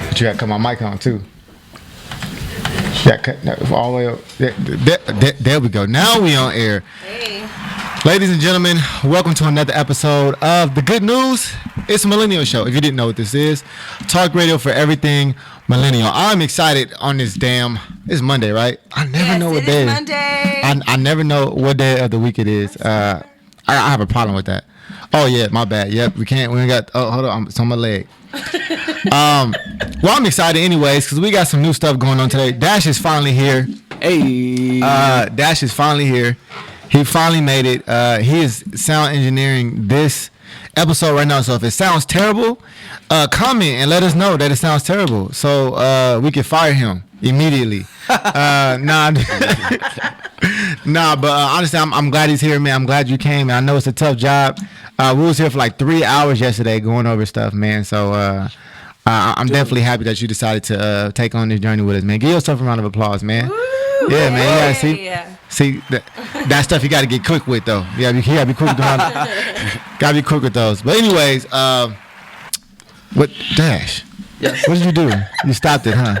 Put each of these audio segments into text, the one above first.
But you gotta cut my mic on too. Yeah, cut all the way up. There we go. Now we on air. Hey. Ladies and gentlemen, welcome to another episode of The Good News. It's a Millennial Show. If you didn't know what this is, talk radio for everything millennial. I'm excited on this it's Monday, right? I never know what day. It is Monday. I never know what day of the week it is. I have a problem with that. Oh yeah, my bad. Yep, we got. Oh, hold on, it's on my leg. Well, I'm excited anyways because we got some new stuff going on today. Dash is finally here. Hey. Dash is finally here. He finally made it. He is sound engineering this episode right now. So if it sounds terrible, comment and let us know that it sounds terrible so we can fire him immediately. Nah, but honestly, I'm glad he's here, man. I'm glad you came, man. I know it's a tough job. We was here for like 3 hours yesterday going over stuff, man. So I'm definitely happy that you decided to take on this journey with us, man. Give yourself a round of applause, man. Woo, yeah, man. Yeah, see that stuff you got to get quick with, though. You gotta be quick. Gotta be quick with those. But anyways, what Dash? Yes. What did you do? You stopped it, huh?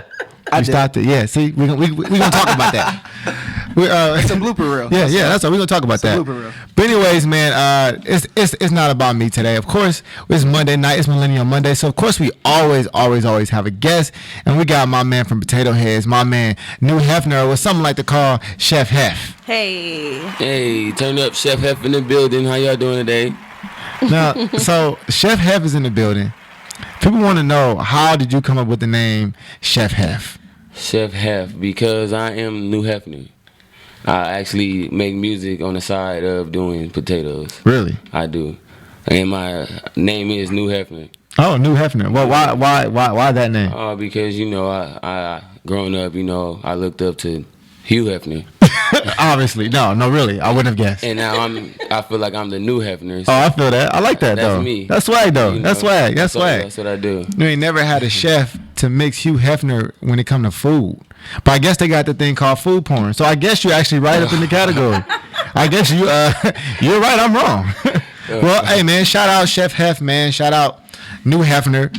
You stopped it. Yeah. See, we gonna talk about that. It's a blooper reel. Yeah. That's what we're gonna talk about. That. Blooper reel. But anyways, man, it's not about me today. Of course, it's Monday night. It's Millennial Monday, so of course we always have a guest, and we got my man from Potato Heads, my man New Hefner, or something like to call Chef Hef. Hey, turn up, Chef Hef in the building. How y'all doing today? Now, so Chef Hef is in the building. People want to know, how did you come up with the name Chef Hef? Chef Hef, because I am New Hefner. I actually make music on the side of doing potatoes. Really? I do. And my name is New Hefner. Oh, New Hefner. Well, why that name? Because, I growing up, I looked up to Hugh Hefner. Obviously. No, really. I wouldn't have guessed. And now I feel like I'm the new Hefner. So I feel that. I like that, though. That's me. That's swag, though. That's swag. That's swag. That's what I do. You ain't never had a chef to mix Hugh Hefner when it come to food. But I guess they got the thing called food porn. So I guess you're actually right up in the category. I guess you're right. I'm wrong. Well, hey, man, shout out Chef Hef, man. Shout out New Hefner.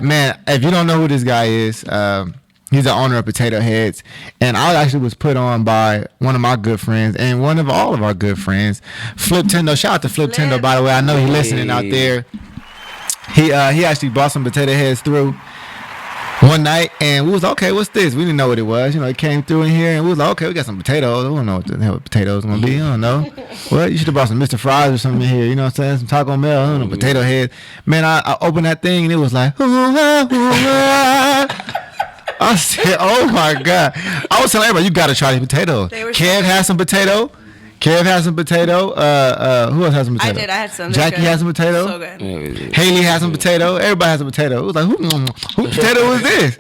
Man, if you don't know who this guy is, he's the owner of Potato Heads, and I actually was put on by one of my good friends and one of all of our good friends, Flip Tendo. Shout out to Flip Tendo, by the way. I know he's listening out there. He actually brought some Potato Heads through one night, and we was like, okay, what's this? We didn't know what it was. It came through in here, and we was like, okay, we got some potatoes. I don't know what the hell potatoes gonna be. I don't know. Well, you should have brought some Mr. Fries or something in here. You know what I'm saying? Some Taco Bell. I don't know, Potato Head. Man, I opened that thing, and it was like, I said, oh my God. I was telling everybody, you got to try these potatoes. Kev has some potato. Who else has some potato? I did. I had some. Jackie has some potato. So good. Haley has some potato. Everybody has a potato. It was like, who potato is this?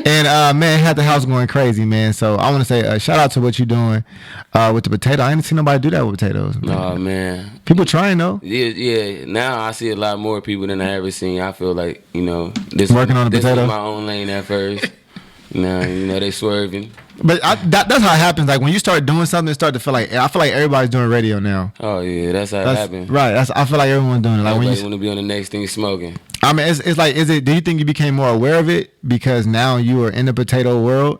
And man, had the house going crazy, man. So I want to say shout out to what you're doing with the potato. I ain't seen nobody do that with potatoes. Oh, man. People trying, though. Yeah. Now I see a lot more people than I ever seen. I feel like, this working on the potato. This was my own lane at first. Now, they swerving. But that's how it happens. Like when you start doing something, I feel like everybody's doing radio now. Oh yeah, that's how it happens. Right. I feel like everyone's doing it. Like everybody want to be on the next thing smoking. I mean, it's like, do you think you became more aware of it because now you are in the potato world?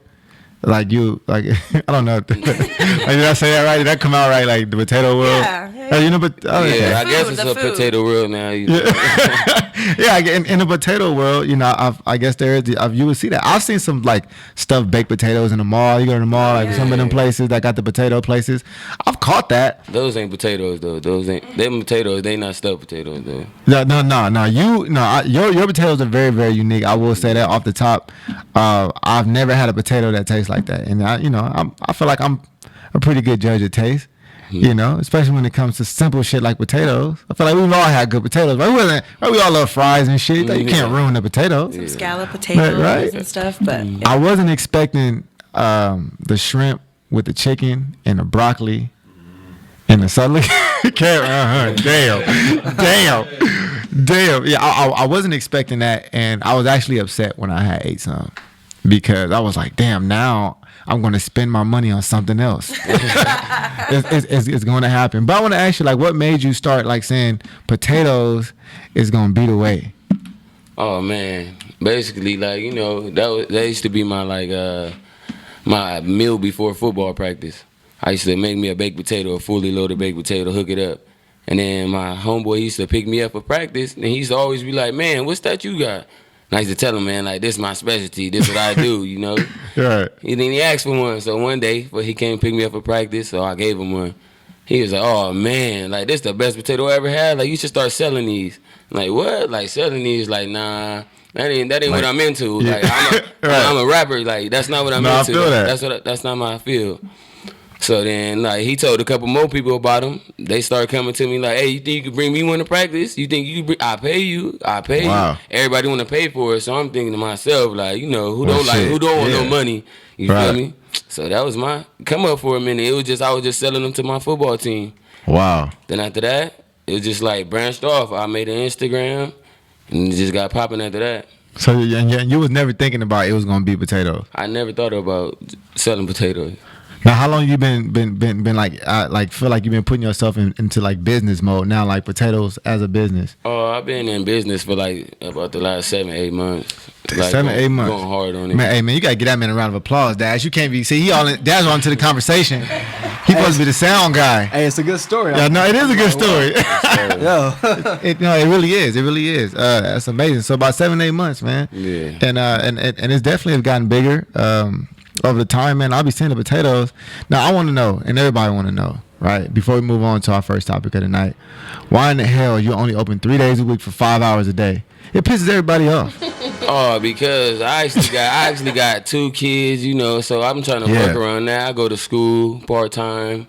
I don't know. Did I say that right? Did that come out right? Like the potato world? Yeah. I guess it's a potato world now. Yeah, in the potato world, I guess there is. You would see that. I've seen some like stuffed baked potatoes in the mall. You go to the mall, like some of them places that got the potato places. I've caught that. Those ain't potatoes though. Them potatoes. They not stuffed potatoes though. No. Your potatoes are very, very unique. I will say that off the top. I've never had a potato that tastes like that, and I feel like I'm a pretty good judge of taste. Especially when it comes to simple shit like potatoes. I feel like we've all had good potatoes, right? We all love fries and shit. Like, you can't ruin the potatoes. Some scallop potatoes and stuff. But I wasn't expecting the shrimp with the chicken and the broccoli and the celery. Damn. Yeah, I wasn't expecting that, and I was actually upset when I had ate some because I was like, damn, now I'm going to spend my money on something else. It's going to happen. But I want to ask you, like, what made you start, like, saying potatoes is going to be the way? Oh man, basically like that used to be my my meal before football practice. I used to make me a baked potato, a fully loaded baked potato, hook it up, and then my homeboy used to pick me up for practice, and he used to always be like, "Man, what's that you got?" And I used to tell him, "Man, like this is my specialty. This is what I do, you know." Right. And then he asked for one, so one day, he came pick me up for practice, so I gave him one. He was like, "Oh man, like this the best potato I ever had. Like you should start selling these." I'm like, what? Like selling these? Like nah, that ain't like, what I'm into. Yeah. Like I'm a rapper. Like that's not what I'm into. I feel that. That's not my field. So then like he told a couple more people about him. They started coming to me like, "Hey, you think you could bring me one to practice? You think you? I pay you. I pay you." Everybody want to pay for it, so I'm thinking to myself like, who don't want no money? You feel me? So that was my come up for a minute. It was just I was just selling them to my football team. Wow. Then after that, it was just like branched off. I made an Instagram and it just got popping after that. So you was never thinking about it was gonna be potatoes. I never thought about selling potatoes. Now, how long you been like feel like you've been putting yourself into like business mode now, like potatoes as a business? Oh, I've been in business for like about the last 7-8 months. Like 7-8 months. Going hard on it. Man, hey man, you gotta give that man a round of applause, Dash. You can't be Dad's on to the conversation. He supposed to be the sound guy. Hey, it's a good story. Yeah, no, it is a good story. Yo. It really is. It really is. That's amazing. So about 7-8 months, man. Yeah. And it's definitely gotten bigger. Over the time, man, I'll be seeing the potatoes. Now, I want to know, and everybody want to know, right? Before we move on to our first topic of the night, why in the hell are you only open 3 days a week for 5 hours a day? It pisses everybody off. Oh, because I actually got 2 kids, so I'm trying to work around that. I go to school part-time,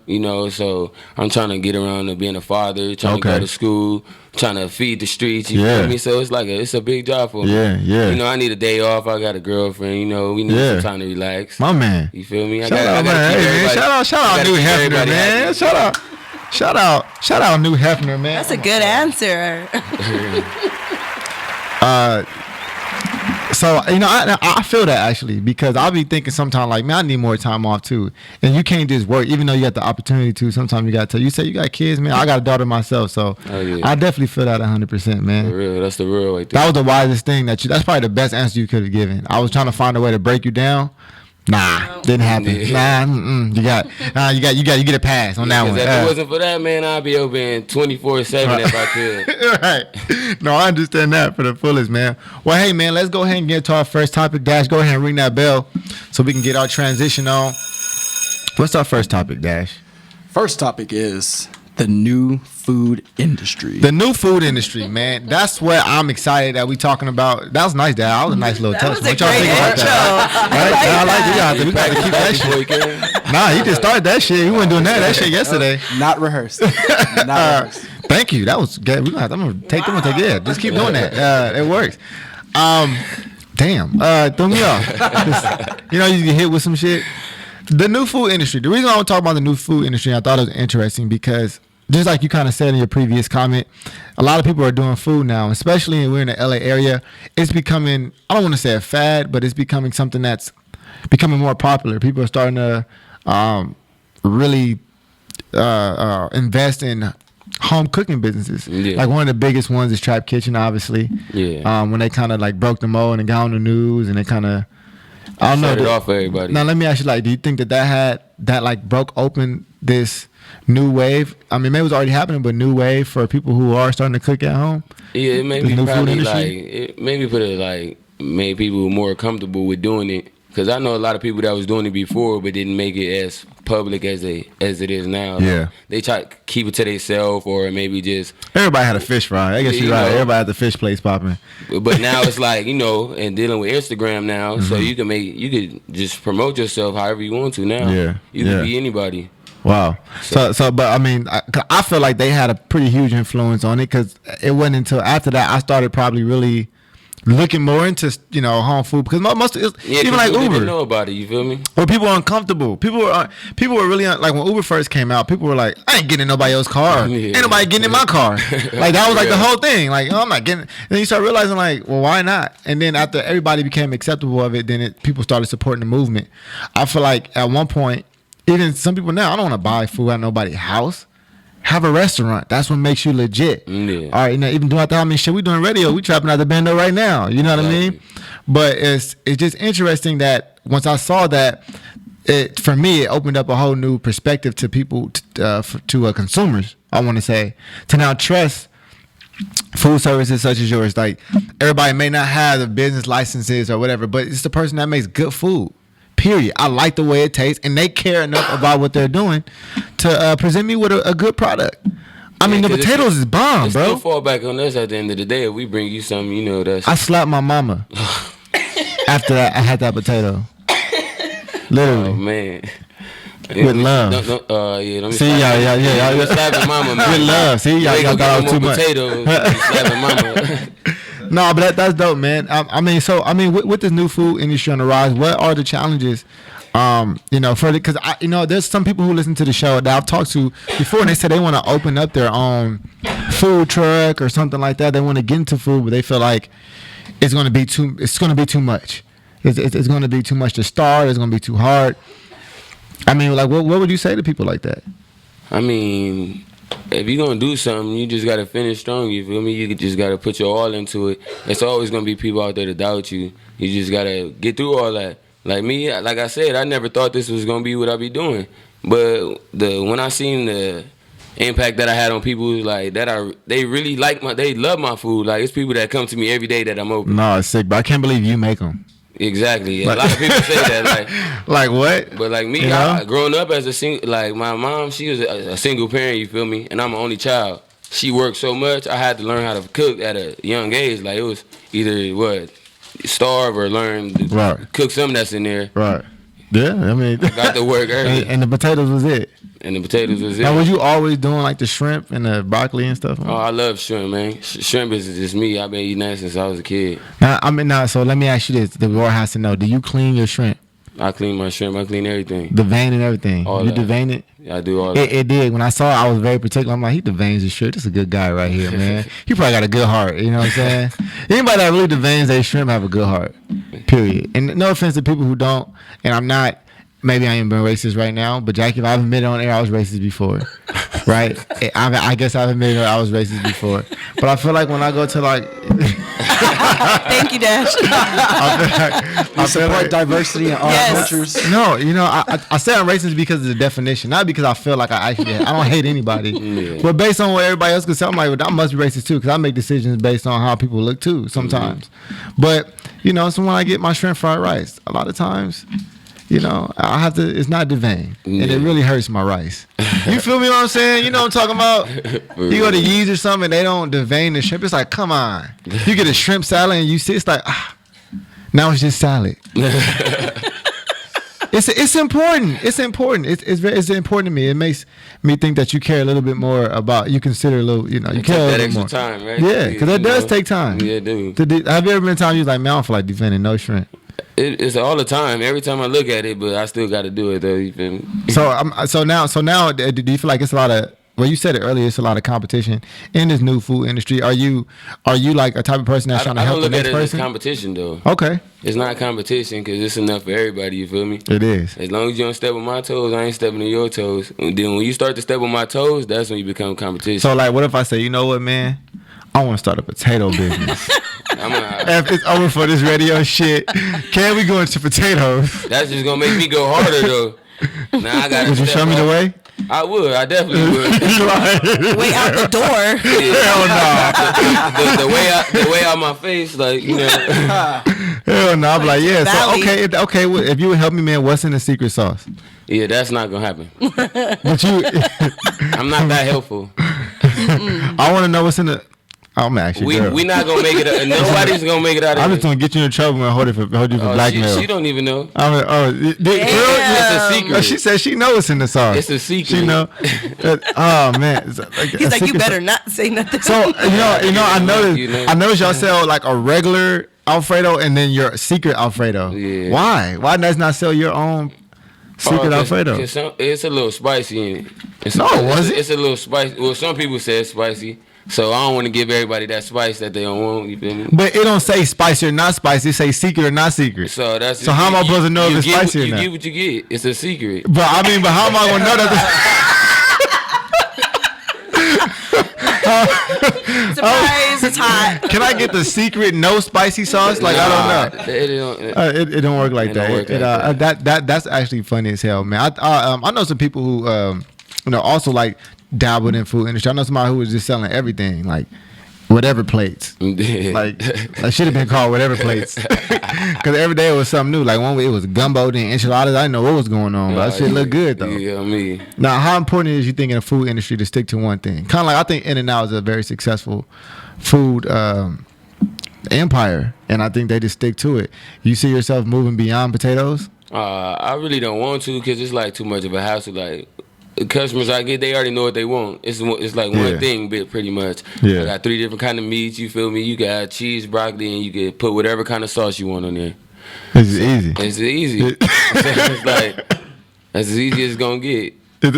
so I'm trying to get around to being a father, trying to go to school, trying to feed the streets, you feel me? So it's like it's a big job for me. Yeah. I need a day off. I got a girlfriend, we need some time to relax. My man. You feel me? Shout out New Hefner, man. Shout out New Hefner, man. That's a good answer. So I feel that actually because I'll be thinking sometimes like, man, I need more time off too, and you can't just work even though you got the opportunity to. Sometimes you got to. You say you got kids, man. I got a daughter myself, so I definitely feel that 100%, man. For real, that's the real right there. That was the wisest thing that's probably the best answer you could have given. I was trying to find a way to break you down. Nah, didn't happen. Yeah. You get a pass on that one. If it wasn't for that, man, I'd be open 24/7 if I could. Right. No, I understand that for the fullest, man. Well, hey, man, let's go ahead and get to our first topic. Dash, go ahead and ring that bell so we can get our transition on. What's our first topic, Dash? First topic is the new food industry. The new food industry, man. That's what I'm excited that we talking about. That was nice, Dad. That was a nice little touch. What y'all think about that? Right? We got to keep that shit. Nah, he just started that shit. He wasn't doing that shit yesterday. Not rehearsed. Not rehearsed. Thank you. That was good. I'm gonna take them. Just keep doing that. It works. Damn. Threw me off. You get hit with some shit. The new food industry. The reason I want to talk about the new food industry, I thought it was interesting because just like you kind of said in your previous comment, a lot of people are doing food now, especially we're in the LA area. It's becoming, I don't want to say a fad, but it's becoming something that's becoming more popular. People are starting to really invest in home cooking businesses. Yeah. Like one of the biggest ones is Trap Kitchen, obviously. Yeah. When they kind of like broke the mold and got on the news and they kind of, I don't know. Set it off for everybody. Now let me ask you, like, do you think that like broke open this new wave? I mean, maybe it was already happening, but new wave for people who are starting to cook at home? Yeah, it made me probably made people more comfortable with doing it. Because I know a lot of people that was doing it before but didn't make it as public as it is now. Yeah. Like, they try to keep it to themselves or maybe just... Everybody had a fish fry. I guess you're right. Everybody had the fish place popping. But now it's like, and dealing with Instagram now, so you could just promote yourself however you want to now. Yeah. You can be anybody. Wow. So, but I mean, I feel like they had a pretty huge influence on it because it wasn't until after that I started probably really looking more into home food because most even like Uber didn't know about it. You feel me? Well, people are uncomfortable. People were really like when Uber first came out. People were like, I ain't getting in nobody else's car. Ain't nobody getting in my car. Like that was like the whole thing. Like I'm not getting. And then you start realizing like, well, why not? And then after everybody became acceptable of it, then people started supporting the movement. I feel like at one point, even some people now, I don't want to buy food at nobody's house. Have a restaurant. That's what makes you legit. Yeah. All right, even doing that, I mean, shit, we doing radio. We trapping out the bando right now. You know what I mean? But it's just interesting that once I saw that, for me, it opened up a whole new perspective to people, to consumers, I want to say, to now trust food services such as yours. Like, everybody may not have the business licenses or whatever, but it's the person that makes good food. Period. I like the way it tastes, and they care enough about what they're doing to present me with a good product. I mean, the potatoes is bomb, bro. Still fall back on us at the end of the day. If we bring you something, you know that's. I slapped my mama after that. I had that potato. Literally. Oh man. With love. Let me see, y'all slapping mama, man. With love. See, y'all thought I was too much. Potatoes. Slapping mama. No, but that's dope, man. I mean, with this new food industry on the rise, what are the challenges? Because there's some people who listen to the show that I've talked to before, and they said they want to open up their own food truck or something like that. They want to get into food, but they feel like it's going to be too much. It's going to be too much to start. It's going to be too hard. I mean, like, what would you say to people like that? I mean, if you're going to do something, you just got to finish strong, you feel me? You just got to put your all into it. There's always going to be people out there to doubt you. You just got to get through all that. Like me, like I said, I never thought this was going to be what I be doing. But when I seen the impact that I had on people, like, they really they love my food. Like, it's people that come to me every day that I'm open. No, it's sick, but I can't believe you make them. Exactly. A lot of people say that. Like what? But like me, I growing up as a single, like my mom, she was a single parent, you feel me? And I'm an only child. She worked so much, I had to learn how to cook at a young age. Like, it was either starve or learn to cook something that's in there. Right. Yeah, I mean. I got to work early. And the potatoes was it. Now, was you always doing like the shrimp and the broccoli and stuff? Oh, I love shrimp, man. Shrimp is just me. I've been eating that since I was a kid. So let me ask you this. The world has to know. Do you clean your shrimp? I clean my shrimp. I clean everything. The vein and everything. You devein it? Yeah, I do all that. It did. When I saw it, I was very particular. I'm like, he deveins his shrimp. This is a good guy right here, man. He probably got a good heart. You know what I'm saying? Anybody that really deveins their shrimp have a good heart. Period. And no offense to people who don't. And I'm not. Maybe I ain't being racist right now, but Jackie, if I've admitted on air I was racist before, right? I guess I've admitted I was racist before. But I feel like when I go to like... Thank you, Dash. I support diversity in all cultures. No, I say I'm racist because of the definition, not because I feel like I don't hate anybody. Yeah. But based on what everybody else can say, I'm like, well, I must be racist too, because I make decisions based on how people look too sometimes. Mm-hmm. But, so when I get my shrimp fried rice, a lot of times... I have to. It's not devein, and it really hurts my rice. You feel me? What I'm saying? You know what I'm talking about? You go to Yee's or something, and they don't devein the shrimp. It's like, come on. You get a shrimp salad, and you see, it's like, now it's just salad. It's important. It's important. It's important to me. It makes me think that you care a little bit more about. You consider a little. You care a little bit more. Time, right? Yeah, because it does take time. Yeah, it do. Have you ever been a time you was like, man, I don't feel like defending no shrimp? It's all the time. Every time I look at it, but I still got to do it though. You feel me? So now, do you feel like it's a lot of? Well, you said it earlier. It's a lot of competition in this new food industry. Are you like a type of person that's trying to help the next person? I don't look at it as competition though. Okay. It's not competition because it's enough for everybody. You feel me? It is. As long as you don't step on my toes, I ain't stepping on your toes. And then when you start to step on my toes, that's when you become competition. So like, what if I say, you know what, man? I want to start a potato business. If it's over for this radio shit, can we go into potatoes? That's just gonna make me go harder though. Now I got. Would you show me the way? I would. I definitely would. Way out the door. Yeah. Hell no. The way out my face, like Hell no. I'm like, yeah. Valley. So okay. If you would help me, man, what's in the secret sauce? Yeah, that's not gonna happen. But I'm not that helpful. I want to know what's in the. I'm actually. We not gonna make it. Nobody's gonna make it out of it. I'm just gonna get you in trouble and hold you for blackmail. She don't even know. It's a secret. She said she knows what's in the sauce. It's a secret. She know. Oh man. He's like, you better not say nothing. So I noticed y'all sell like a regular Alfredo and then your secret Alfredo. Yeah. Why? Why does not sell your own secret Alfredo? It's a little spicy in it. It's a little spicy. Well, some people say it's spicy. So I don't want to give everybody that spice that they don't want. You feel me? But it don't say spicy or not spicy. It say secret or not secret. So how am I supposed to know if it's spicy or not? You get what you get. It's a secret. But how am I going to know that? Surprise, it's hot. Can I get the secret no spicy sauce? Like, I don't know. It don't work like that. That's actually funny as hell, man. I know some people who also like dabbled in food industry. I know somebody who was just selling everything, like whatever plates. Like should have been called whatever plates. Because every day it was something new. Like one way it was gumbo, then enchiladas. I didn't know what was going on, but that shit looked good though. Yeah, me. Now, how important is you think in the food industry to stick to one thing? Kind of like I think In-N-Out is a very successful food empire, and I think they just stick to it. You see yourself moving beyond potatoes? I really don't want to because it's like too much of a hassle. Like the customers I get, they already know what they want. It's like one thing, bit pretty much. Yeah. I got 3 different kind of meats. You feel me? You got cheese, broccoli, and you can put whatever kind of sauce you want on there. It's easy. It's easy. It's like that's as easy as it's gonna get. If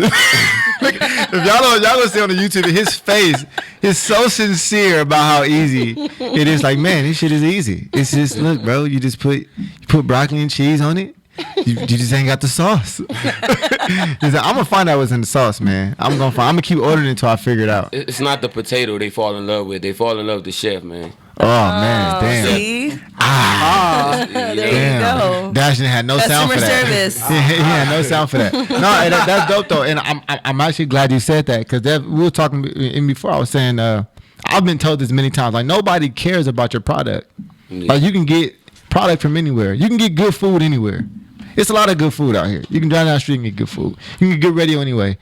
y'all don't see on the YouTube, his face is so sincere about how easy it is. Like, man, this shit is easy. It's just, look, bro, you put broccoli and cheese on it. You just ain't got the sauce. He's like, I'm gonna find out what's in the sauce, man. I'm gonna keep ordering until I figure it out. It's not the potato they fall in love with. They fall in love with the chef, man. Oh man, damn. See? There you go. Dash didn't have no sound for that. Service. He had no sound for that. No, that's dope though, and I'm actually glad you said that because we were talking in before. I was saying I've been told this many times. Like nobody cares about your product. Yeah. Like you can get product from anywhere. You can get good food anywhere. It's a lot of good food out here. You can drive down the street and get good food. You can get good radio anyway.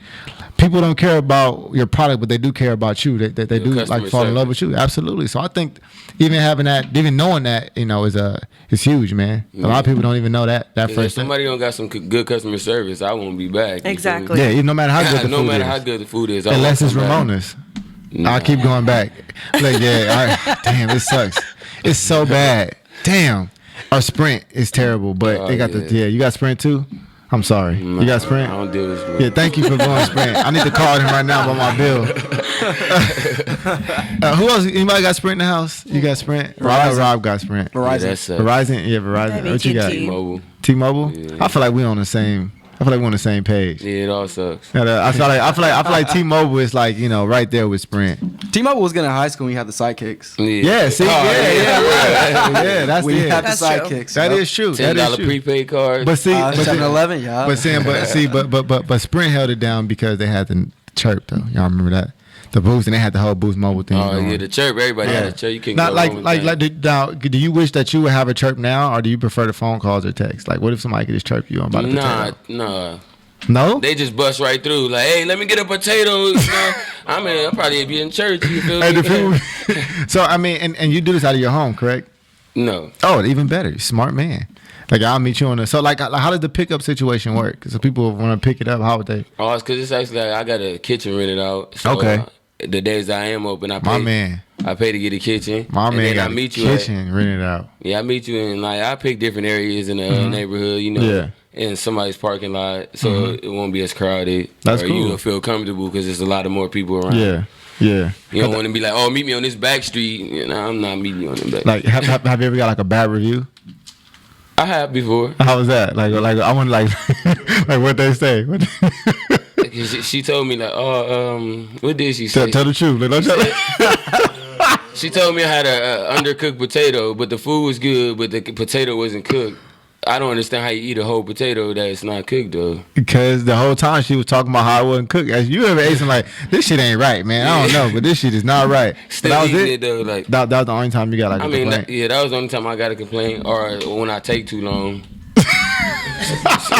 People don't care about your product, but they do care about you. They do like fall in love with you. Absolutely. So I think even having that, even knowing that, is huge, man. A lot of people don't even know that first. If somebody don't got some good customer service, I won't be back. Exactly. Yeah, no matter how good the food is. No matter how good the food is. Unless it's Ramona's. I'll keep going back. Like, damn, it sucks. It's so bad. Damn. Our Sprint is terrible, but they got you got Sprint too? I'm sorry. You got Sprint? I don't deal with Sprint. Yeah, thank you for going Sprint. I need to call him right now about my bill. Who else? Anybody got Sprint in the house? You got Sprint? Rob got Sprint. Verizon. Verizon? Yeah, Verizon. What you got? T-Mobile. T-Mobile? Yeah. I feel like we're on the same page. Yeah, it all sucks. I feel like T-Mobile is like, right there with Sprint. T-Mobile was good in high school when you had the sidekicks. Yeah, see? Yeah, that's when it. you had the That's sidekicks. That is true. $10 prepaid card. But see, 7-Eleven, yeah. But Sprint held it down because they had the chirp though. Y'all remember that? The Boost, and they had the whole Boost Mobile thing. Oh yeah, the chirp. Everybody had a chirp. You couldn't Not go wrong with that. do you wish that you would have a chirp now, or do you prefer the phone calls or text? Like, what if somebody could just chirp you on about a potato? Nah. No? They just bust right through. Like, hey, let me get a potato. I'll probably be in church. You feel me? So I mean, and you do this out of your home, correct? No. Oh, even better. Smart man. Like, I'll meet you on the. So like how does the pickup situation work? So people want to pick it up. How would they? Oh, it's because it's actually like I got a kitchen rented out. So, okay. The days I am open, I pay. My man. I pay to get a kitchen. My and man then got I meet a you kitchen rented out. Yeah, I meet you in I pick different areas in the neighborhood. Yeah. In somebody's parking lot, so it won't be as crowded. That's or cool. You'll feel comfortable because there's a lot of more people around. Yeah. Yeah. You don't want to be like, oh, meet me on this back street. I'm not meeting you on the back. Like, have you ever got like a bad review? I have before. How was that? Like I want like what they say. She told me like, what did she say? Tell the truth. Like, don't tell She told me I had a undercooked potato, but the food was good, but the potato wasn't cooked. I don't understand how you eat a whole potato that's not cooked though. Because the whole time she was talking about how it wasn't cooked. As you ever ate something like, this shit ain't right, man. I don't know, but this shit is not right. Still that was eating it though. Like that was the only time you got like a complaint. That was the only time I got a complaint, or when I take too long.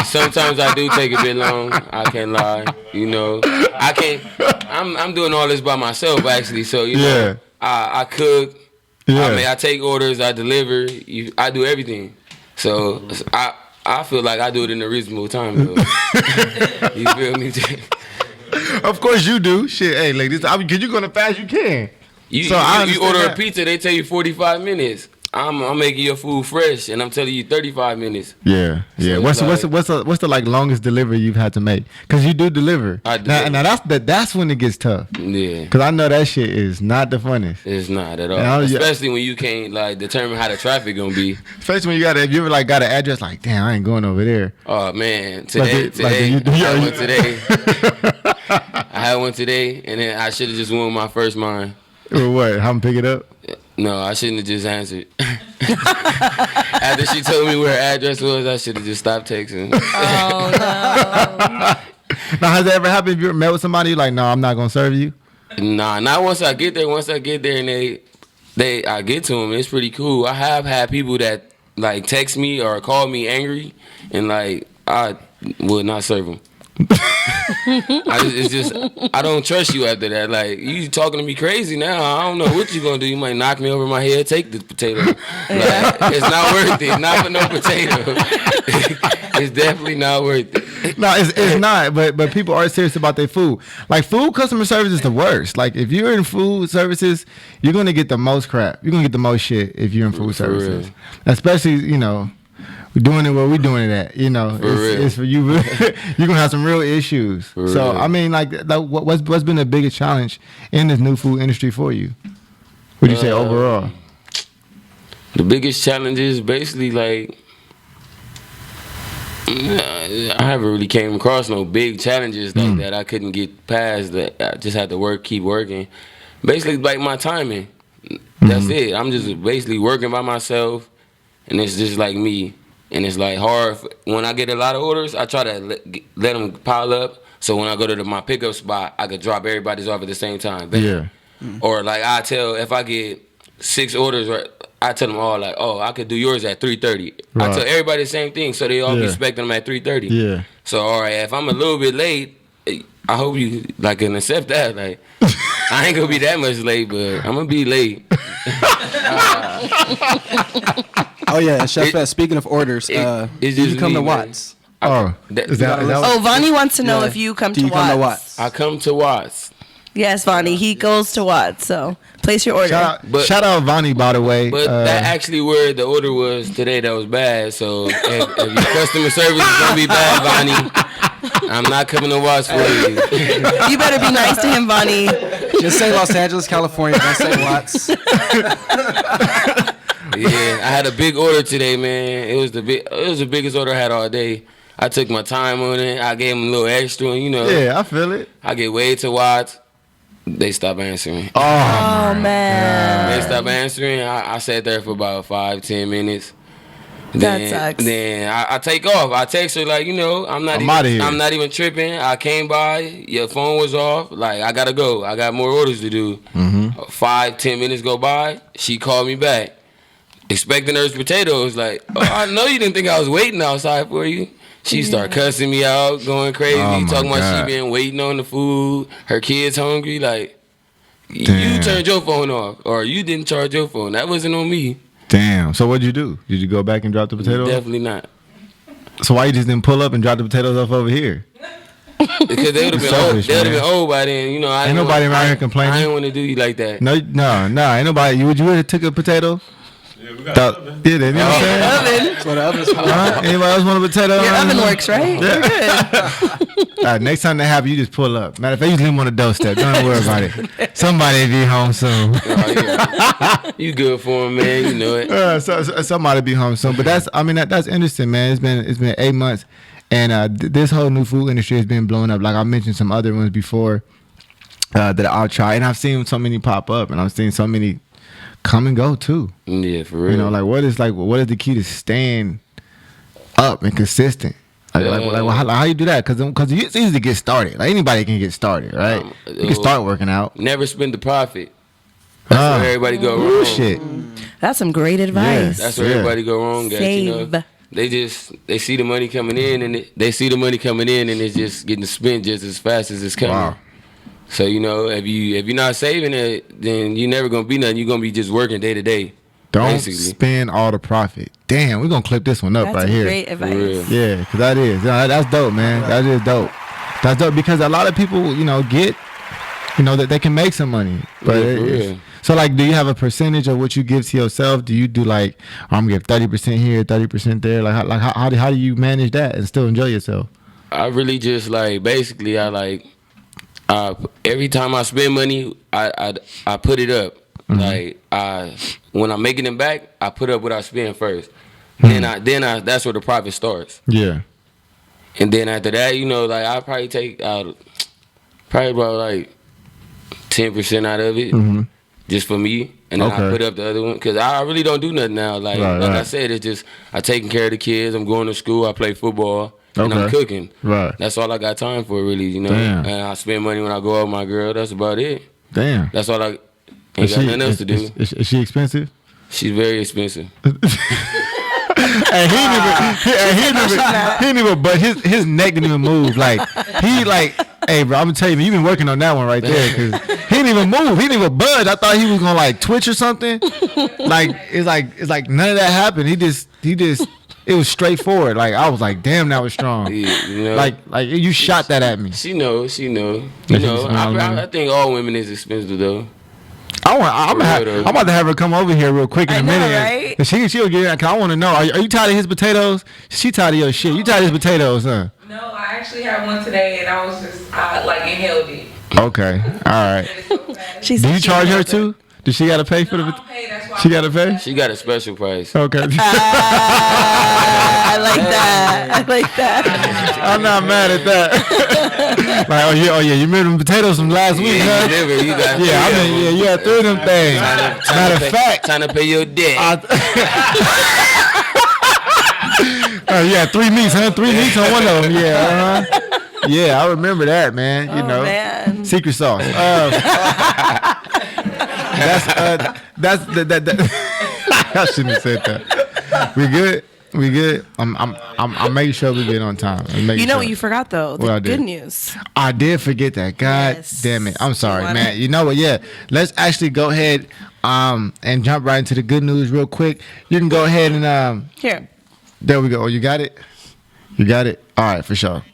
Sometimes I do take a bit long. I can't lie. I can't. I'm doing all this by myself actually. So I cook. Yeah. I take orders. I deliver. I do everything. So I feel like I do it in a reasonable time though. You feel me? Of course you do. Shit, hey, like this. Because you're gonna fast, you can. You order a pizza, they tell you 45 minutes. I'm making your food fresh, and I'm telling you 35 minutes. Yeah. So what's the like longest delivery you've had to make? Because you do deliver. I do. Now that's when it gets tough. Yeah. Because I know that shit is not the funnest. It's not at all. Especially when you can't like determine how the traffic gonna be. Especially when if you ever like got an address like, damn, I ain't going over there. Oh man, today. I had one today, and then I should have just went with my first mind. Or what? How I'm pick it up? No, I shouldn't have just answered. After she told me where her address was, I should have just stopped texting. Oh no. Now, has that ever happened? If you ever met with somebody, you're like, no, I'm not gonna serve you. Nah, not once I get there. Once I get there and I get to them, it's pretty cool. I have had people that like text me or call me angry, and like I would not serve them. I don't trust you after that. Like, you talking to me crazy now. I don't know what you gonna do. You might knock me over my head, take the potato. Like, it's not worth it. Not for no potato. It's definitely not worth it. No, it's not. But people are serious about their food. Like, food customer service is the worst. Like, if you're in food services, you're gonna get the most crap. You're gonna get the most shit if you're in food services. Real. Especially, we're doing it where we're doing it at. It's for you. You're gonna have some real issues. For so real. I mean, like what's been the biggest challenge in this new food industry for you? Would you say overall? The biggest challenge is basically like I haven't really came across no big challenges like that I couldn't get past. That I just had to keep working. Basically, like my timing. That's it. I'm just basically working by myself, and it's just like me. And it's like hard. When I get a lot of orders, I try to let them pile up. So when I go to my pickup spot, I could drop everybody's off at the same time. Bam. Yeah. Or like I tell, if I get 6 orders, right, I tell them all like, oh, I could do yours at 3:30. Right. I tell everybody the same thing, so they all be Yeah. expecting them at 3:30. Yeah. So all right, if I'm a little bit late, I hope you like can accept that. Like, I ain't gonna be that much late, but I'm gonna be late. Oh yeah, Chef Fest. Speaking of orders, it's did just you come me, to man. Watts? Oh, That- is that Oh, Vonnie wants to know Yeah. if you come Do to you come to Watts. Watts? I come to Watts. Yes, Vonnie. He goes to Watts. So place your order. shout out Vonnie, by the way. But that actually where the order was today that was bad. So if your customer service is gonna be bad, Vonnie, I'm not coming to Watts for you. You better be nice to him, Vonnie. Just say Los Angeles, California. Don't say Watts. Yeah, I had a big order today, man. It was the biggest order I had all day. I took my time on it. I gave them a little extra, yeah, I feel it. I get way to Watts. They stop answering. Oh man. They stop answering. I sat there for about 5-10 minutes. That sucks. Then I take off. I text her like, I'm outta here. not even tripping. I came by. Your phone was off. Like, I gotta go. I got more orders to do. 5-10 minutes go by. She called me back, expecting her potatoes. Like, oh, I know you didn't think I was waiting outside for you. She started cussing me out, going crazy, Oh, my talking about God. she been waiting on the food. Her kids hungry. Like, Damn. you turned your phone off, or you didn't charge your phone. That wasn't on me. Damn. So what'd you do? Did you go back and drop the potatoes? Definitely not. So why you just didn't pull up and drop the potatoes off over here? Because they would have been Selfish, old. They would have man. been old by then. I Ain't didn't nobody want- around here I complaining? didn't want to do you like that. No, ain't nobody. Would you have took a potato? Yeah, we got oven. Yeah, you know what I'm saying? Oven. That's what the oven's for. Anybody else want a potato? Your oven works, right? Yeah. You're good. Next time they have you just pull up. Matter of fact, you just leave them on the doorstep. Don't even worry about it. Somebody be home soon. Oh, yeah. You good for him, man. You know it. So somebody be home soon. But that's interesting, man. It's been 8 months, and this whole new food industry has been blowing up. Like I mentioned some other ones before that I'll try, and I've seen so many pop up, and I've seen so many come and go too. Yeah, for real. What is the key to staying up and consistent? How you do that? Because it's easy to get started. Like anybody can get started, right? You can start working out. Never spend the profit. That's where everybody go wrong. Shit. That's some great advice. That's where everybody go wrong at. Save. They see the money coming in, and it's just getting spent just as fast as it's coming. Wow. So if you're not saving it, then you're never gonna be nothing. You're gonna be just working day to day. Don't basically. spend all the profit. Damn, we're gonna clip this one up That's right some here. great For real. advice. Yeah, because that's dope, man. That is dope. That's dope because a lot of people, get, that they can make some money. But Yeah, for real. so, like, do you have a percentage of what you give to yourself? Do you do like, I'm gonna give 30% here, 30% there? How do you manage that and still enjoy yourself? I really just basically every time I spend money, I put it up. Like when I'm making it back, I put up what I spend first. Then that's where the profit starts. Yeah. And then after that, I probably take out Probably about like 10% out of it, just for me, and then I put up the other one because I really don't do nothing now. Like I said, it's just I taking care of the kids. I'm going to school. I play football. And I'm cooking. Right. That's all I got time for, really. You know. Damn. And I spend money when I go out with my girl. That's about it. Damn. That's all I ain't got nothing else to do. Is she expensive? She's very expensive. And he didn't even, but his neck didn't even move. Like he like, hey bro, I'm gonna tell you, you've been working on that one right there because he didn't even move. He didn't even budge. I thought he was gonna like twitch or something. Like it's like none of that happened. He just. It was straightforward. Like I was like, damn, that was strong. Yeah, you know, like you shot that at me. She know. You know, I think all women is expensive though. I'm about to have her come over here real quick in a minute. Right? She'll get in. Cause I want to know. Are you tired of his potatoes? She tired of your shit. You tired of his potatoes, huh? No, I actually had one today, and I was just like inhaled it. Okay, all right. Do you charge her too? Does she gotta pay for the? She gotta pay. She got a special price. Okay. I like that. I'm not mad at that. Like, oh yeah, you remember them potatoes from last week, huh? You had 3 of them things. Matter of fact, trying to pay your debt. You had 3 meats, huh? 3 meats on one of them. Yeah, yeah, I remember that, man. You know, man. Secret sauce. That's I shouldn't have said that. We good. I'm making sure we get on time. You know what you forgot though? The good news. I did forget that. God damn it. I'm sorry, man. You know what? Yeah. Let's actually go ahead and jump right into the good news real quick. You can go ahead and here. There we go. Oh, you got it? You got it? All right, for sure.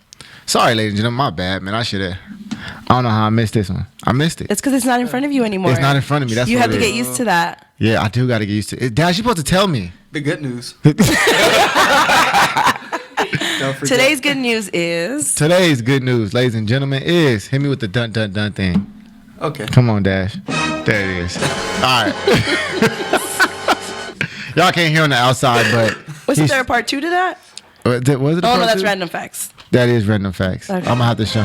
Sorry, ladies and gentlemen. My bad, man. I should have. I don't know how I missed this one. I missed it. It's because it's not in front of you anymore. It's not in front of me. That's you have to get used to that. Yeah, I do got to get used to it. Dad, she's supposed to tell me. The good news. Today's good news is. Today's good news, ladies and gentlemen, is hit me with the dun dun dun thing. Okay. Come on, Dash. There it is. All right. Y'all can't hear on the outside, but. Was there a part 2 to that? Was it? Oh no, that's random facts. That is random facts. Okay. I'm gonna have to show.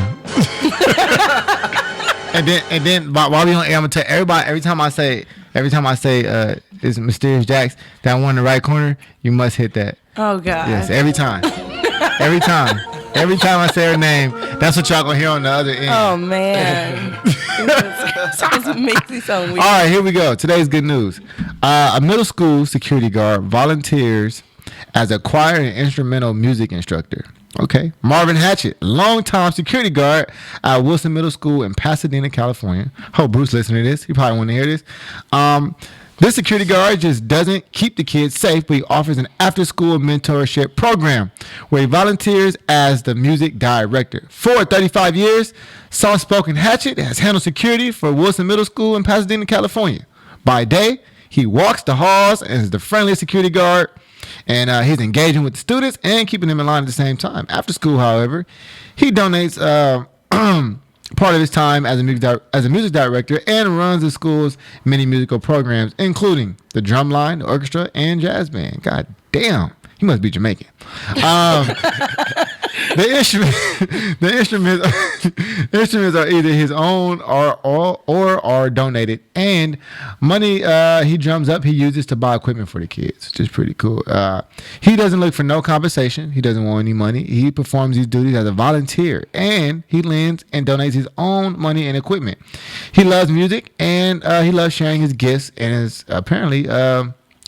and then while we on air, I'm gonna tell everybody every time I say it's Mysterious Jax, that one in the right corner, you must hit that. Oh God. Yes, every time. Every time I say her name, that's what y'all gonna hear on the other end. Oh man. It makes me so weird. All right, here we go. Today's good news. A middle school security guard volunteers as a choir and instrumental music instructor. Okay. Marvin Hatchett, longtime security guard at Wilson Middle School in Pasadena, California. Hope Bruce listening to this. He probably want to hear this. This security guard just doesn't keep the kids safe, but he offers an after-school mentorship program where he volunteers as the music director. For 35 years, soft-spoken Hatchett has handled security for Wilson Middle School in Pasadena, California. By day, he walks the halls and is the friendliest security guard. And he's engaging with the students and keeping them in line at the same time. After school, however, he donates part of his time as a music director and runs the school's many musical programs, including the drumline, the orchestra, and jazz band. God damn, he must be Jamaican. The instruments are either his own or are donated, and money he drums up he uses to buy equipment for the kids, which is pretty cool. He doesn't look for no compensation. He doesn't want any money. He performs these duties as a volunteer, and he lends and donates his own money and equipment. He loves music, and he loves sharing his gifts, and is apparently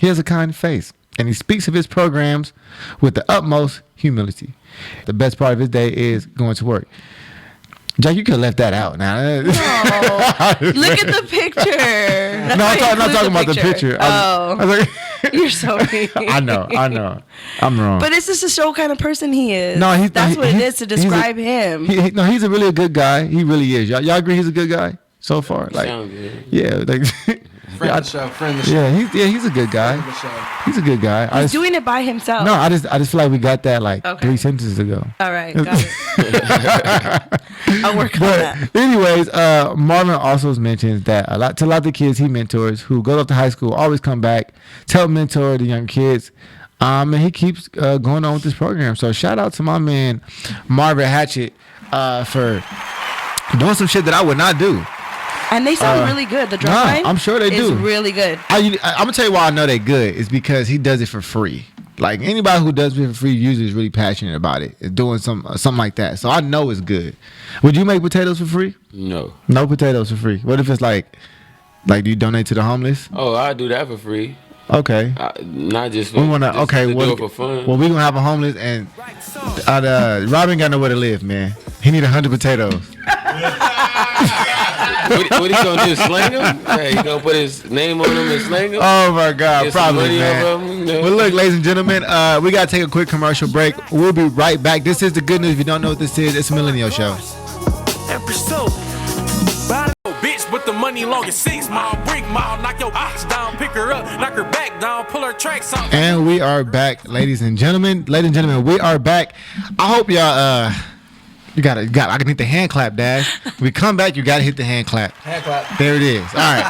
he has a kind face, and he speaks of his programs with the utmost humility. The best part of his day is going to work. Jack, you could have left that out now. No. Look at the picture. I'm not talking about the picture. Oh. I was like, you're so mean. I know. I'm wrong. But it's just to show what kind of person he is. No, that's what it is to describe him. He's a really good guy. He really is. Y'all agree he's a good guy so far? Like, sound good. Yeah, like. Friend of the show. Yeah, he's a good guy. He's a good guy. He's doing it by himself. No, I just feel like we got that 3 sentences ago. All right, got it. I'll work on that. Anyways, Marvin also mentions that a lot of the kids he mentors who go up to high school always come back to help mentor the young kids. And he keeps going on with this program. So shout out to my man Marvin Hatchett for doing some shit that I would not do. And they sound really good. The drum line, I'm sure they do. is really good. I'm gonna tell you why I know they're good. It's because he does it for free. Like anybody who does it for free usually is really passionate about it. It's doing something like that. So I know it's good. Would you make potatoes for free? No. No potatoes for free. What if it's like do you donate to the homeless? Oh, I do that for free. Okay. Not just for We wanna just to do it for fun. Well, we gonna have a homeless and Robin got nowhere to live, man. He need 100 potatoes. What he gonna do? Slang him? Hey, he gonna put his name on him and slang him? Oh my God, Get some probably, money man. off of him, you know? Well, look, ladies and gentlemen, we gotta take a quick commercial break. We'll be right back. This is the good news. If you don't know what this is, it's a Millennial Show. Bitch, but the money long as 6 mile, brick mile, knock your ox down, pick her up, knock her back down, pull her tracks out. And we are back, ladies and gentlemen. Ladies and gentlemen, we are back. I hope y'all you gotta I can hit the hand clap, Dash. We come back, you gotta hit the hand clap. Hand clap. There it is. All right.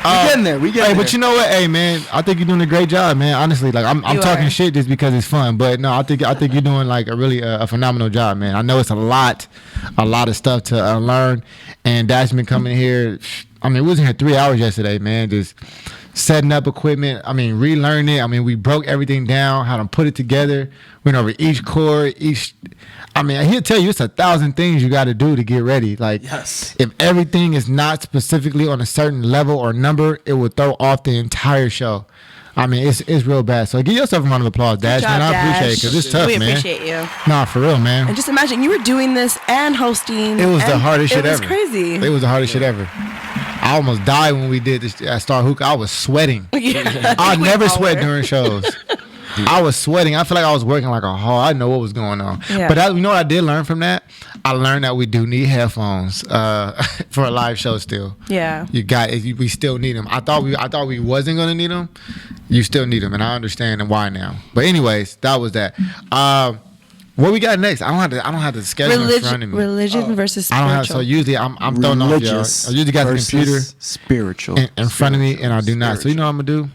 We getting there. We getting Hey, there. but you know what? Hey, man, I think you're doing a great job, man. Honestly, like I'm You talking are. shit just because it's fun, but no, I think you're doing like a really a phenomenal job, man. I know it's a lot of stuff to learn, and Dash been coming here. I mean, we was in here 3 hours yesterday, man, just setting up equipment. I mean, relearning it. I mean, we broke everything down, how to put it together. Went over each chord, I mean, he'll tell you it's 1,000 things you got to do to get ready. Like, Yes. if everything is not specifically on a certain level or number, it will throw off the entire show. I mean, it's real bad. So give yourself a round of applause, Dash, Good man. job, I appreciate it Dash. because it's tough, We man. appreciate you. Nah, for real, man. And just imagine you were doing this and hosting. It was the and hardest shit It was ever. crazy. It was the hardest shit ever. I almost died when we did this at Star Hookah. I was sweating. Yeah. I We never all sweat were. during shows. I was sweating. I feel like I was working like a hog. I didn't know what was going on. Yeah. But you know what I did learn from that? I learned that we do need headphones for a live show still. Yeah. We still need them. I thought we wasn't gonna need them. You still need them, and I understand why now. But anyways, that was that. What we got next? I don't have the schedule in front of me. Religion versus I spiritual. don't have. So usually I'm throwing off y'all. Religious I usually got the versus computer spiritual in front of me, and I do not. So you know what I'm gonna do?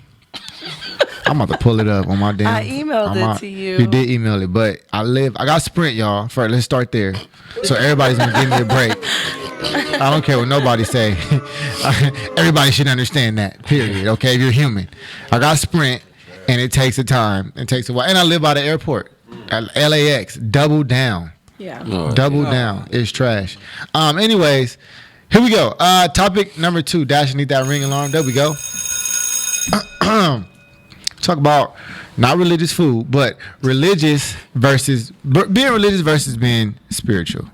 I'm about to pull it up on my damn. I emailed it to you. You did email it, but I got Sprint, y'all. First, let's start there. So everybody's gonna give me a break. I don't care what nobody say. Everybody should understand that. Period. Okay, if you're human, I got Sprint, and it takes a time. It takes a while, and I live by the airport. At LAX. Double down. Yeah. Double down. It's trash. Anyways, here we go. Topic number 2. Dash, need that ring alarm. There we go. Talk about not religious food, but religious versus being religious versus being spiritual.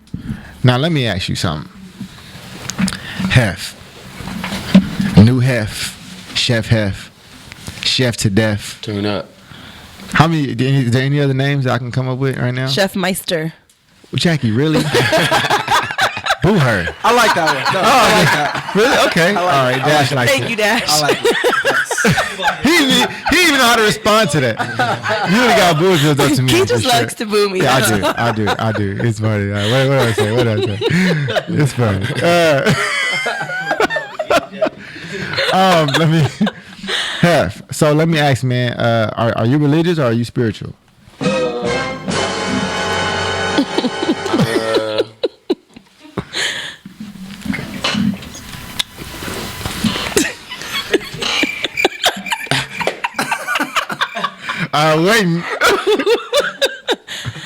Now, let me ask you something. Hef. New Hef. Chef Hef. Chef to death. Turn up. How many? Is there any other names that I can come up with right now? Chef Meister. Jackie, really? Boo her. I like that one. No, I like that. Really? Okay. All right. Dash likes Thank it. you, Dash. I like it. He didn't even know how to respond to that. You would have got booed up to me. He for just sure. likes to boo me. Yeah, I do. It's funny. All right, what did I say? It's funny. Let me. So let me ask, man. Are you religious or are you spiritual? Waiting.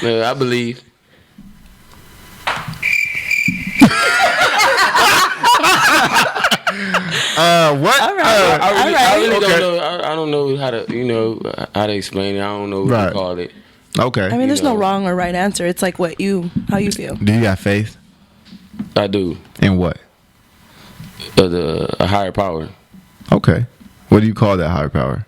No, I believe. What? All right. I really Okay. don't know. I don't know how to how to explain it. I don't know what Right. to call it. Okay. I mean, there's no know. wrong or right answer. It's like how you feel. Do you got faith I do. in what? A higher power. Okay. What do you call that higher power?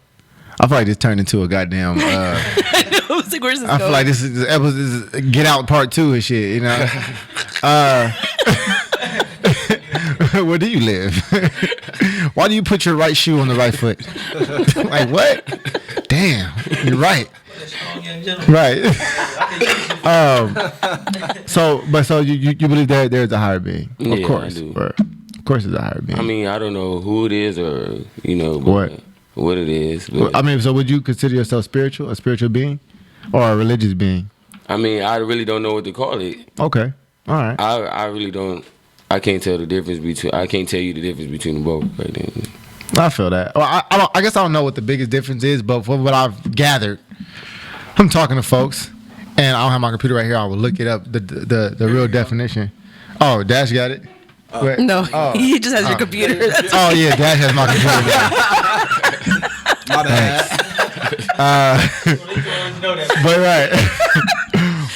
I feel like this turned into a goddamn. I was like, where's this I going? feel like this is Get Out Part 2 and shit. You know. Where do you live? Why do you put your right shoe on the right foot? Like what? Damn, you're right. Right. So you believe there's a higher being? Of Yeah, course. I do. Of course, there's a higher being. I mean, I don't know who it is or What? what it is. But I mean, so would you consider yourself spiritual, a spiritual being, or a religious being? I mean, I really don't know what to call it. Okay. All right. I really don't. I can't tell the difference between. I can't tell you the difference between them both right then. I feel that. Well, I guess I don't know what the biggest difference is, but from what I've gathered, I'm talking to folks, and I don't have my computer right here. I will look it up, the real definition. Oh, Dash got it? Wait. No, he just has your computer. That's Oh, yeah, Dash has my computer. My bad. But right.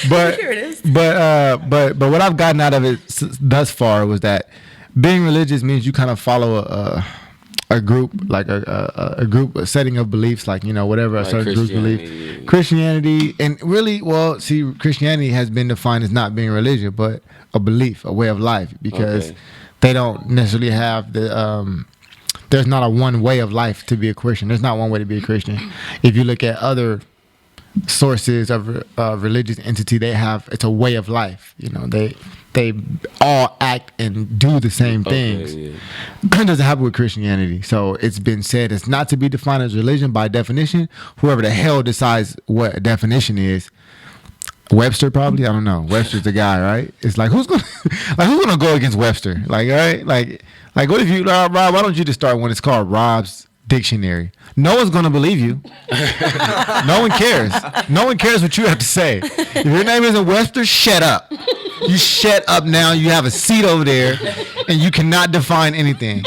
But Here it is. but what I've gotten out of it thus far was that being religious means you kind of follow a group, like a group, a setting of beliefs, like, whatever a certain group believe. Christianity, and really, well, see, Christianity has been defined as not being religion, but a belief, a way of life, because they don't necessarily have the. There's not a one way of life to be a Christian. There's not one way to be a Christian. If you look at other sources of religious entity, it's a way of life. They all act and do the same things. It doesn't happen with Christianity. So it's been said it's not to be defined as religion by definition. Whoever the hell decides what a definition is, Webster probably. I don't know. Webster's the guy, right? It's like who's gonna go against Webster? Like, all right, like what if you, Rob? Why don't you just start one? It's called Rob's Dictionary. No one's gonna believe you. No one cares. No one cares what you have to say. If your name isn't Webster, shut up. You shut up now. You have a seat over there, and you cannot define anything.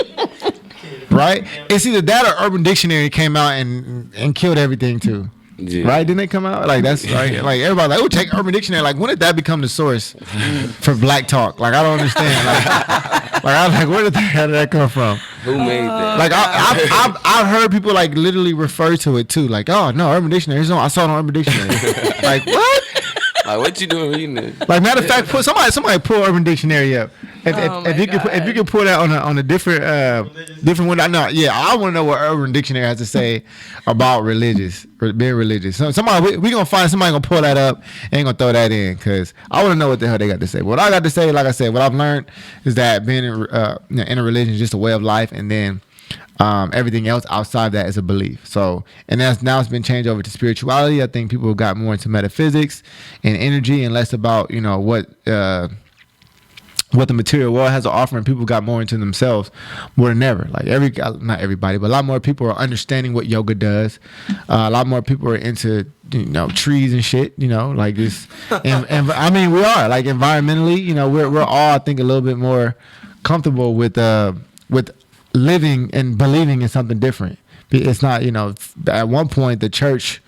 Right? It's either that or Urban Dictionary came out and killed everything too. Yeah. Right? Didn't they come out? Like, that's right. Like, everybody like, oh, take Urban Dictionary. Like, when did that become the source for black talk? Like, I don't understand. Like, where did that come from? Who made that? Like, I've heard people like literally refer to it too. Like, oh no, Urban Dictionary. I saw it on Urban Dictionary. Like, what? Like, what you doing reading it? Like, matter of fact, somebody pull Urban Dictionary up. If you could pull that on a different one, I know. Yeah, I want to know what Urban Dictionary has to say about being religious. So we gonna find somebody gonna pull that up and gonna throw that in, because I want to know what the hell they got to say. What I got to say, like I said, what I've learned is that being in a religion is just a way of life, and then everything else outside that is a belief. So, and now it's been changed over to spirituality. I think people have got more into metaphysics and energy, and less about what the material world has to offer, and people got more into themselves more than ever. Like, not everybody, but a lot more people are understanding what yoga does. A lot more people are into trees and shit. Like this, and I mean, we are like environmentally. We're all, I think, a little bit more comfortable with living and believing in something different. It's not, at one point the church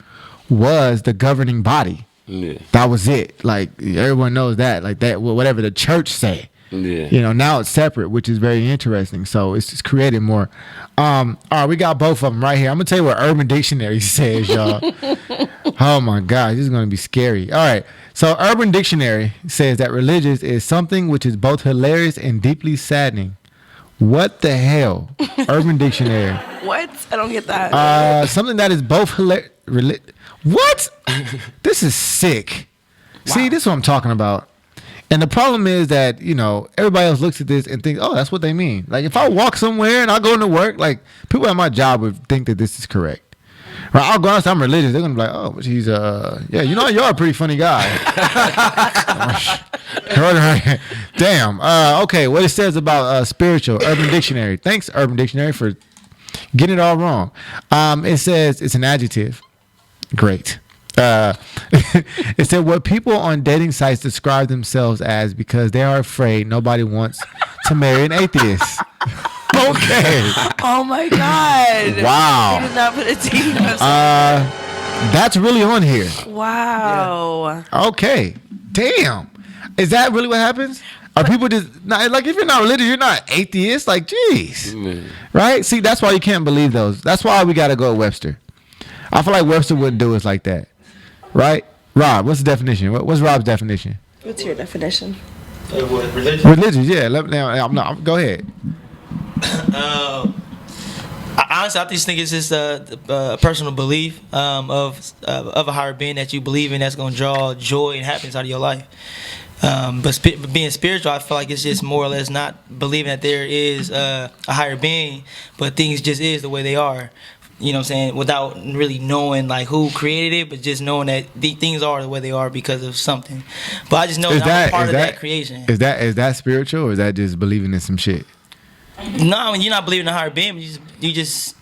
was the governing body. Yeah. That was it. Like, everyone knows that. Like, that, whatever the church say. Yeah. Now it's separate, which is very interesting. So it's just created more. All right, we got both of them right here. I'm gonna tell you what Urban Dictionary says, y'all. Oh my God, this is gonna be scary. All right, so Urban Dictionary says that religious is something which is both hilarious and deeply saddening. What the hell? Urban Dictionary. What? I don't get that. Something that is both hilarious. What? This is sick. Wow. See, this is what I'm talking about. And the problem is that, everybody else looks at this and thinks, oh, that's what they mean. Like, if I walk somewhere and I go into work, like, people at my job would think that this is correct. Right? I'll go out and say I'm religious. They're going to be like, oh, but he's, yeah, you're a pretty funny guy. Damn. Okay, what it says about spiritual, Urban Dictionary. Thanks, Urban Dictionary, for getting it all wrong. It says it's an adjective. Great. It said what people on dating sites describe themselves as because they are afraid nobody wants to marry an atheist. Okay. Oh my God. Wow. You did not put a dating website. That's really on here. Wow. Yeah. Okay. Damn. Is that really what happens? Are people just not, like, if you're not religious, you're not atheist? Like, geez. Right? See, that's why you can't believe those. That's why we got to go with Webster. I feel like Webster wouldn't do us like that. Right? Rob, what's the definition? What's Rob's definition? What's your definition? What, religious? Religious, yeah. Go ahead. Honestly, I just think it's just a personal belief of a higher being that you believe in that's going to draw joy and happiness out of your life. But being spiritual, I feel like it's just more or less not believing that there is a higher being, but things just is the way they are. you know what I'm saying, without really knowing like who created it, but just knowing that the things are the way they are because of something. But I just know that I'm a part of that creation. Is that spiritual, or is that just believing in some shit? No, I mean, you're not believing in a higher being, but you just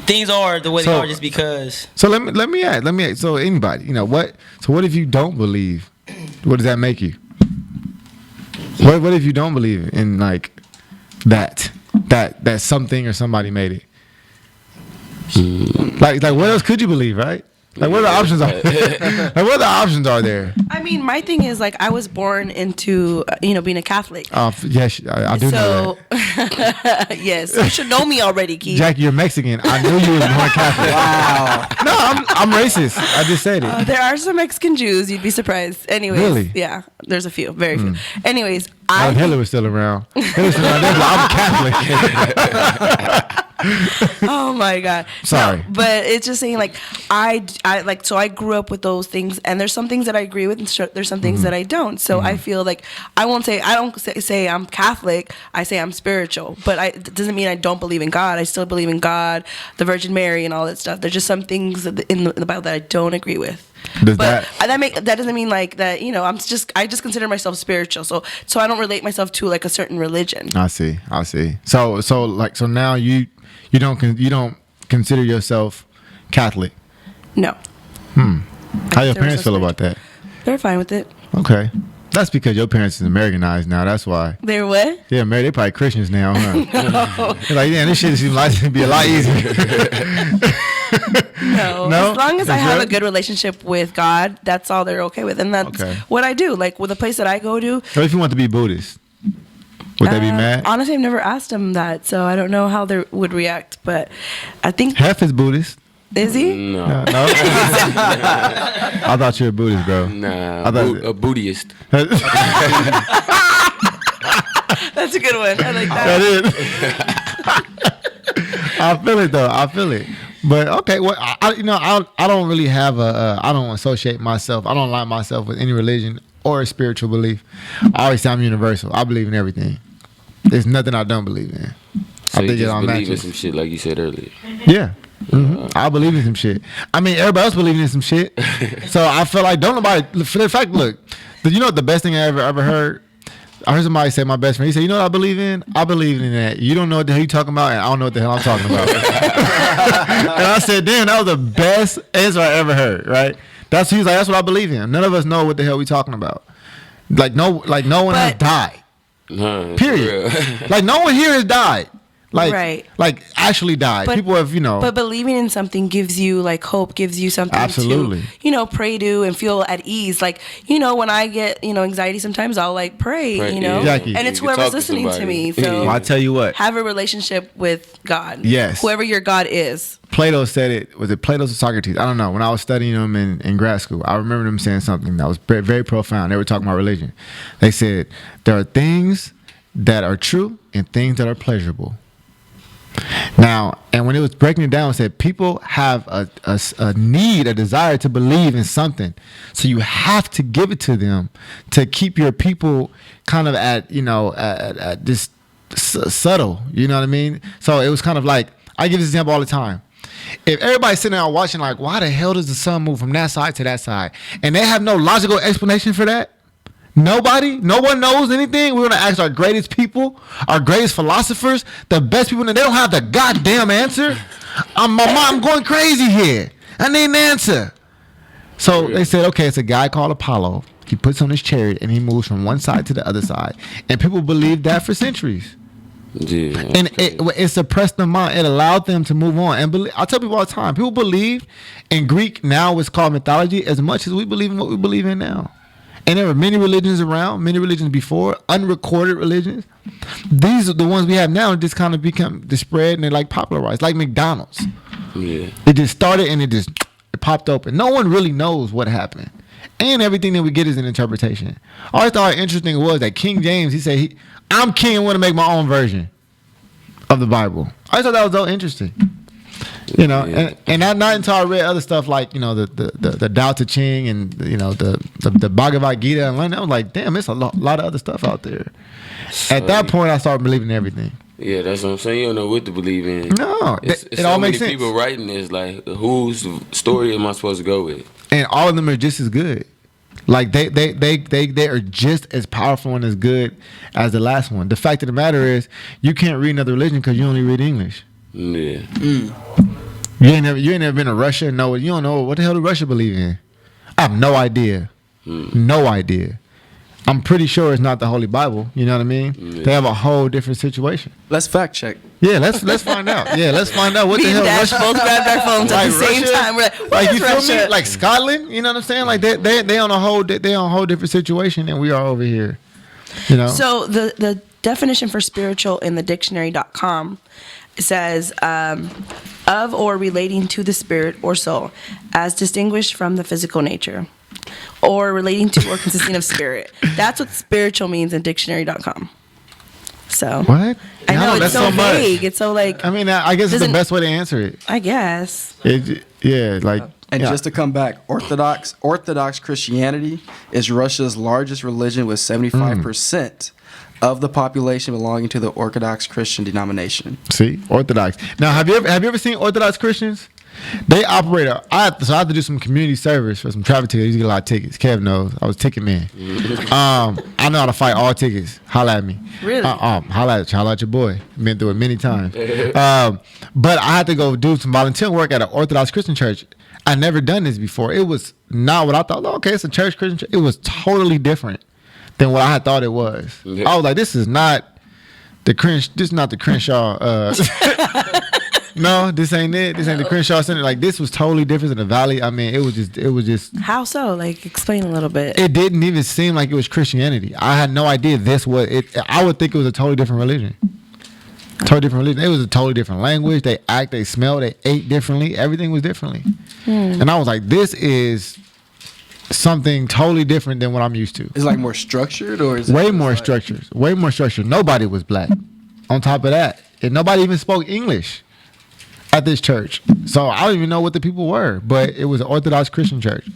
things are the way they are just because. So let me ask. So anybody, you know what? So what if you don't believe? What does that make you? What if you don't believe in like that something or somebody made it? Like what else could you believe, right? Like what are the options are? Like what other options are there? I mean, my thing is like I was born into being a Catholic. Yes, I do know that. Yes, you should know me already, Keith. Jackie, you're Mexican. I knew you was born Catholic. Wow. No, I'm racist. I just said it. There are some Mexican Jews. You'd be surprised. Anyways, really? Yeah, there's a few, very few. Anyways, Hitler was still around. I'm Catholic. Oh my God. Sorry. No, but it's just saying like I grew up with those things, and there's some things that I agree with and there's some things that I don't. So I feel like I don't say I'm Catholic, I say I'm spiritual, but it doesn't mean I don't believe in God. I still believe in God, the Virgin Mary and all that stuff. There's just some things in the Bible that I don't agree with. That doesn't mean like that, I just consider myself spiritual. So I don't relate myself to like a certain religion. I see. So now you don't consider yourself Catholic? No. How your parents feel about that? They're fine with it. Okay. That's because your parents is Americanized now. That's why. They're what? Yeah, Mary, they probably Christians now, huh? No. They're like, this shit seems like it'd be a lot easier. No. As long as I have a good relationship with God, that's all they're okay with. And that's what I do. Like with the place that I go to. What if you want to be Buddhist? Would they be mad? Honestly, I've never asked them that, so I don't know how they would react. But I think Hef is Buddhist. Is he? No. I thought you were a Buddhist, bro. Nah, a Buddhist. That's a good one. I like that. That is. I feel it though. I feel it. But okay, well, I don't really have I don't associate myself. I don't align myself with any religion or a spiritual belief. I always say I'm universal. I believe in everything. There's nothing I don't believe in. So I think you just believe in some shit like you said earlier. Yeah. I believe in some shit. I mean, everybody else believes in some shit. So I feel like don't nobody. For the fact, look, you know what the best thing I ever heard? I heard somebody say, my best friend, he said, you know what I believe in? I believe in that. You don't know what the hell you talking about, and I don't know what the hell I'm talking about. And I said, damn, that was the best answer I ever heard, right? He's like, that's what I believe in. None of us know what the hell we talking about. Like no one has died. Period. Like no one here has died. Like actually died. People have, But believing in something gives you like hope, gives you something to, pray to and feel at ease. Like, when I get, anxiety sometimes I'll like pray, Exactly. And it's whoever's listening to me. So well, I tell you what. Have a relationship with God. Yes. Whoever your God is. Plato said it. Was it Plato or Socrates? I don't know. When I was studying them in grad school, I remember them saying something that was very, very profound. They were talking about religion. They said, there are things that are true and things that are pleasurable. Now, and when it was breaking it down, it said people have a need, a desire to believe in something. So you have to give it to them to keep your people kind of at this subtle, you know what I mean? So it was kind of like, I give this example all the time. If everybody's sitting there watching like, why the hell does the sun move from that side to that side? And they have no logical explanation for that. No one knows anything. We're going to ask our greatest people, our greatest philosophers, the best people, and they don't have the goddamn answer. I'm going crazy here. I need an answer. So they said, okay, it's a guy called Apollo. He puts on his chariot and he moves from one side to the other side. And people believed that for centuries. Yeah, and it suppressed the mind. It allowed them to move on. And I tell people all the time, people believe in Greek, now it's called mythology, as much as we believe in what we believe in now. And there were many religions around, many religions before, unrecorded religions. These are the ones we have now, just kind of become the spread and they like popularized, like McDonald's. Yeah. It just started and it popped open. No one really knows what happened. And everything that we get is an interpretation. I always thought interesting was that King James, he said, I'm king and want to make my own version of the Bible. I thought that was so interesting. And not until I read other stuff like, the Tao Te Ching and, the Bhagavad Gita and London, I was like, damn, there's a lot of other stuff out there. At that point, I started believing in everything. Yeah, that's what I'm saying. You don't know what to believe in. No, it's it so all many makes sense. people writing this. Like, whose story am I supposed to go with? And all of them are just as good. Like they are just as powerful and as good as the last one. The fact of the matter is, you can't read another religion because you only read English. Yeah. You ain't never been to Russia. No, you don't know what the hell do Russia believe in. I have no idea. No idea. I'm pretty sure it's not the Holy Bible. You know what I mean? Yeah. They have a whole different situation. Let's fact check. Yeah, let's find out. Yeah, let's find out what Me the and hell Dash Russia. both grabbed our phones at the same Russia? time. We're like, what Like, is you feel Russia? me? Like Scotland, you know what I'm saying? Like they on a whole different situation than we are over here. You know. So the definition for spiritual in the dictionary.com says of or relating to the spirit or soul, as distinguished from the physical nature, or relating to or consisting of spirit. That's what spiritual means in dictionary.com. So What? I know that's it's so much. vague. It's so like I mean, I guess it's the Doesn't- best way to answer it. I guess. And yeah. just to come back, Orthodox Christianity is Russia's largest religion with 75% of the population belonging to the Orthodox Christian denomination. See, Orthodox. Now, have you ever seen Orthodox Christians? They operate. I have to do some community service for some traffic tickets. I used to get a lot of tickets. Kev knows. I was ticket man. I know how to fight all tickets. Holla at me. Really? Holla at your boy. Been through it many times. But I had to go do some volunteer work at an Orthodox Christian church. I never done this before. It was not what I thought. Okay, it's a church Christian church. It was totally different than what I had thought it was. Yeah. I was like, this is not the Crenshaw. No, this ain't it. This ain't the Crenshaw Center. Like, this was totally different in the Valley. I mean, it was just. How so? Like, explain a little bit. It didn't even seem like it was Christianity. I had no idea this was it. I would think it was a totally different religion. Totally different religion. It was a totally different language. They act, they smell, they ate differently. Everything was differently. And I was like, this is something totally different than what I'm used to. Is it like more structured or is it Way just more like- structures. Way more structure. Nobody was black. On top of that, and nobody even spoke English at this church. So I don't even know what the people were, but it was an Orthodox Christian church,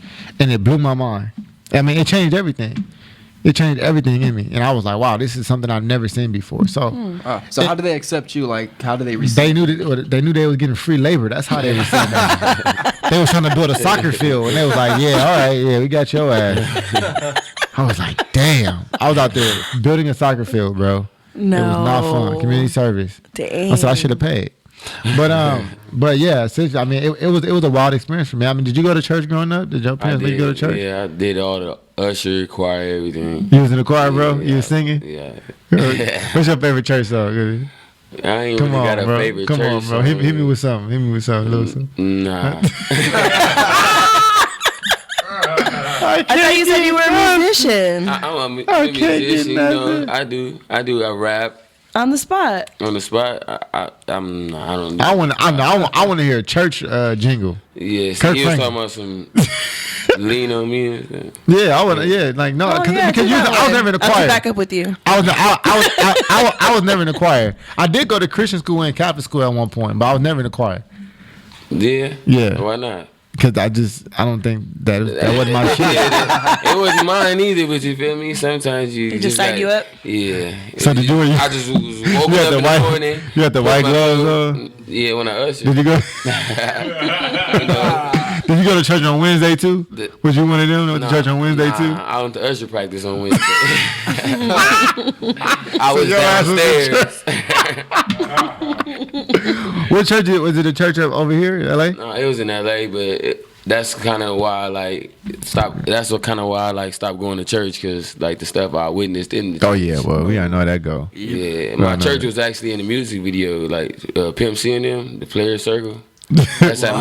and it blew my mind. I mean, it changed everything. It changed everything in me, and I was like, "Wow, this is something I've never seen before." So, So how do they accept you? Like, how do they receive? they knew they was getting free labor. That's how they was saying that. They was trying to build a soccer field, and they was like, "Yeah, all right, yeah, we got your ass." I was like, "Damn!" I was out there building a soccer field, bro. No. It was not fun. Community service. Dang. I said I should have paid. But yeah, I mean, it was a wild experience for me. I mean, did you go to church growing up? Did your parents let you go to church? Yeah, I did all the usher, choir, everything. You was in the choir, bro. Yeah. You was singing. Yeah. What's your favorite church song? I ain't Come really on, got a bro. favorite Come church on, bro. song. Hit me with something. Hit me with something. A little something. Nah. I thought you said you were a musician. I'm a I can't get musician, you know. nothing. I do a rap On the spot. on the spot. I don't know. I want to hear a church jingle. Yeah, Kirk so you was Franklin. talking about some lean on me and stuff. Yeah, I want to. Yeah, like no, Oh, yeah, because do that I was one. never in the I'll choir. back up with you. I was never in the choir. I did go to Christian school and Catholic school at one point, but I was never in the choir. Yeah? Yeah. Why not? Because I don't think that wasn't my shit. It wasn't mine either, but you feel me? Sometimes you They just sign you up? Yeah. So did you? I just was woke You up had the in white- the morning. you had the put white my gloves clothes- on? Yeah, when I ushered. Did you go? You know, Did you go to church on Wednesday too? The- Was you one of them that went to church on Wednesday nah, too? I went to usher practice on Wednesday. I was your ass was in downstairs. What church was it? A church over here in LA? No, it was in LA, but that's kind of why I like stopped. That's what kind of why I like stopped going to church, because like the stuff I witnessed in the Oh yeah, well we gotta know how that go. Yeah, No, my no, church no. was actually in the music video, like Pimp C and them, the Player Circle. That's at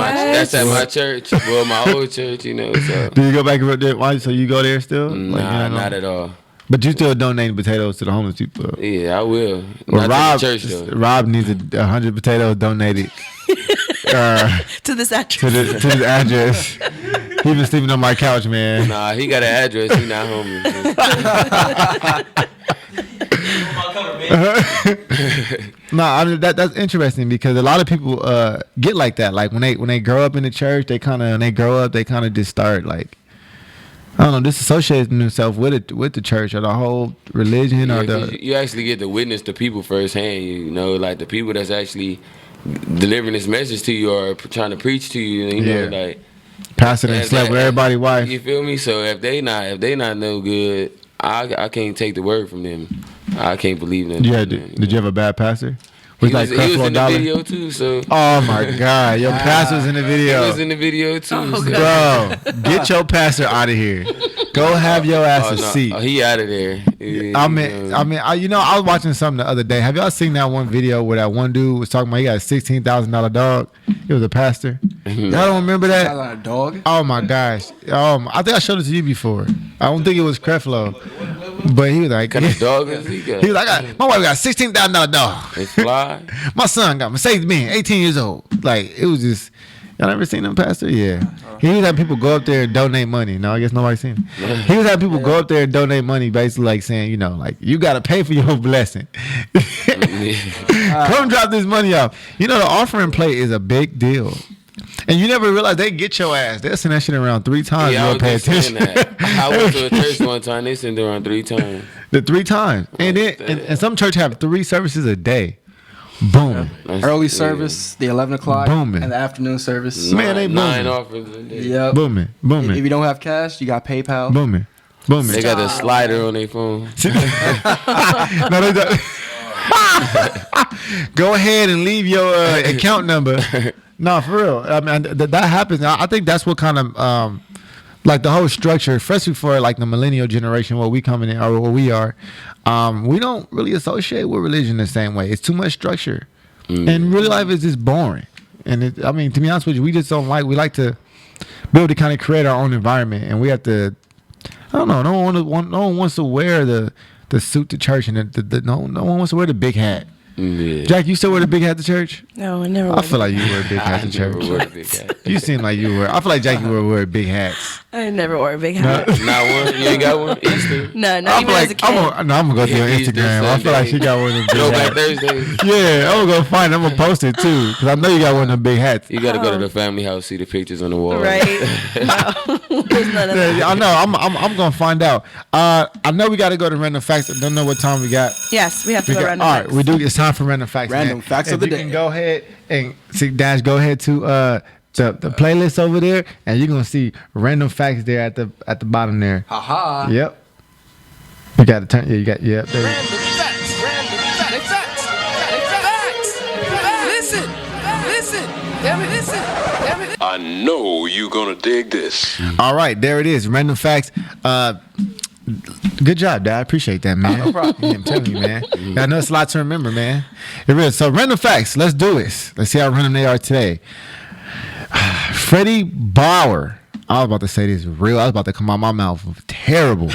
my church. Well, my old church, you know. So Do you go back and there? Why? So you go there still? nah, not at all. But you still donating potatoes to the homeless people. Yeah, I will. Well, Not to the church though. Rob needs 100 potatoes donated To this to actress. this address. He been sleeping on my couch, man. Nah, he got an address. He not homeless. Nah, I mean, that's interesting because a lot of people get like that. Like when they grow up in the church, they kind of just start like I don't know, disassociating themselves with the church or the whole religion or 'cause the. you actually get to witness the people firsthand. You know, like the people that's actually delivering this message to you or trying to preach to you. You know, like Pastor and slept with everybody's wife. You feel me? So if they not no good, I can't take the word from them. I can't believe them. Yeah, did you have a bad pastor? He was in the video too, so. Oh my God, your pastor's in the video. He was in the video too, bro. Get your pastor out of here. Go have your ass a seat. Oh, he out of there. I was watching something the other day. Have y'all seen that one video where that one dude was talking about he got a $16,000 dog? He was a pastor. Y'all don't remember that? A dog? Oh my gosh. I think I showed it to you before. I don't think it was Creflo, but he was like, kind of dog is he got? He was like, my wife got a $16,000 dog. It's fly. My son got Mercedes Benz, 18 years old. Like, it was just, y'all never seen him, Pastor? Yeah. He was having people go up there and donate money. No, I guess nobody's seen him. He was having people go up there and donate money, basically like saying, you know, like, you got to pay for your blessing. Come drop this money off. You know, the offering plate is a big deal. And you never realize they get your ass. They'll send that shit around 3 times. Yeah, you don't pay attention. I went to a church one time. They sent it around 3 times. The 3 times. And then and some church have 3 services a day. Boom. Early service, the 11 o'clock, Booming. and the afternoon service. Man, they 9 booming. offerings a day. Yep. Booming. Booming. If you don't have cash, you got PayPal. Booming. Booming. They got the slider on their phone. No, they don't. Go ahead and leave your account number. No, for real. I mean, that happens. I think that's what kind of like the whole structure, especially for like the millennial generation, where we coming in or where we are. We don't really associate with religion the same way. It's too much structure, and real life is just boring. And I mean, to be honest with you, we just don't like. We like to be able to kind of create our own environment, and we have to. I don't know. No one wants to wear the suit to church, and no one wants to wear the big hat. Yeah. Jack, you still wear the big hat to church? No, I never. I feel like you wear a big hat to I church. never wore a big hat. You seem like you wear. I feel like Jack, you wear big hats. I never wore a big hat. Not one? You ain't got one? Easter? No, not I even feel as like a kid. I'm gonna go to your Easter Instagram. I feel like she got one of them big Throwback hats. Thursday. Yeah, I'm gonna go find it. I'm gonna post it too, because I know you got one of them big hats. You gotta go to the family house, see the pictures on the wall. Right? No, there's none of that. Yeah, I know. I'm gonna find out. I know we got to go to random facts. I don't know what time we got. Yes, we have to go random. All right, we do. It's time for random facts. Random man. facts If of the you day. can go ahead and see Dash. Go ahead to the playlist over there, and you're gonna see random facts there at the bottom there. Haha. Yep. You got to turn. Yeah, you got. Yep. There you go. I know you gonna dig this. All right, there it is. Random facts. Good job, Dad. I appreciate that, man. No problem. Yeah, I'm telling you, man. I know it's a lot to remember, man. It is. So, random facts. Let's do this. Let's see how random they are today. Freddie Bauer. I was about to say this real. I was about to come out my mouth. Terrible.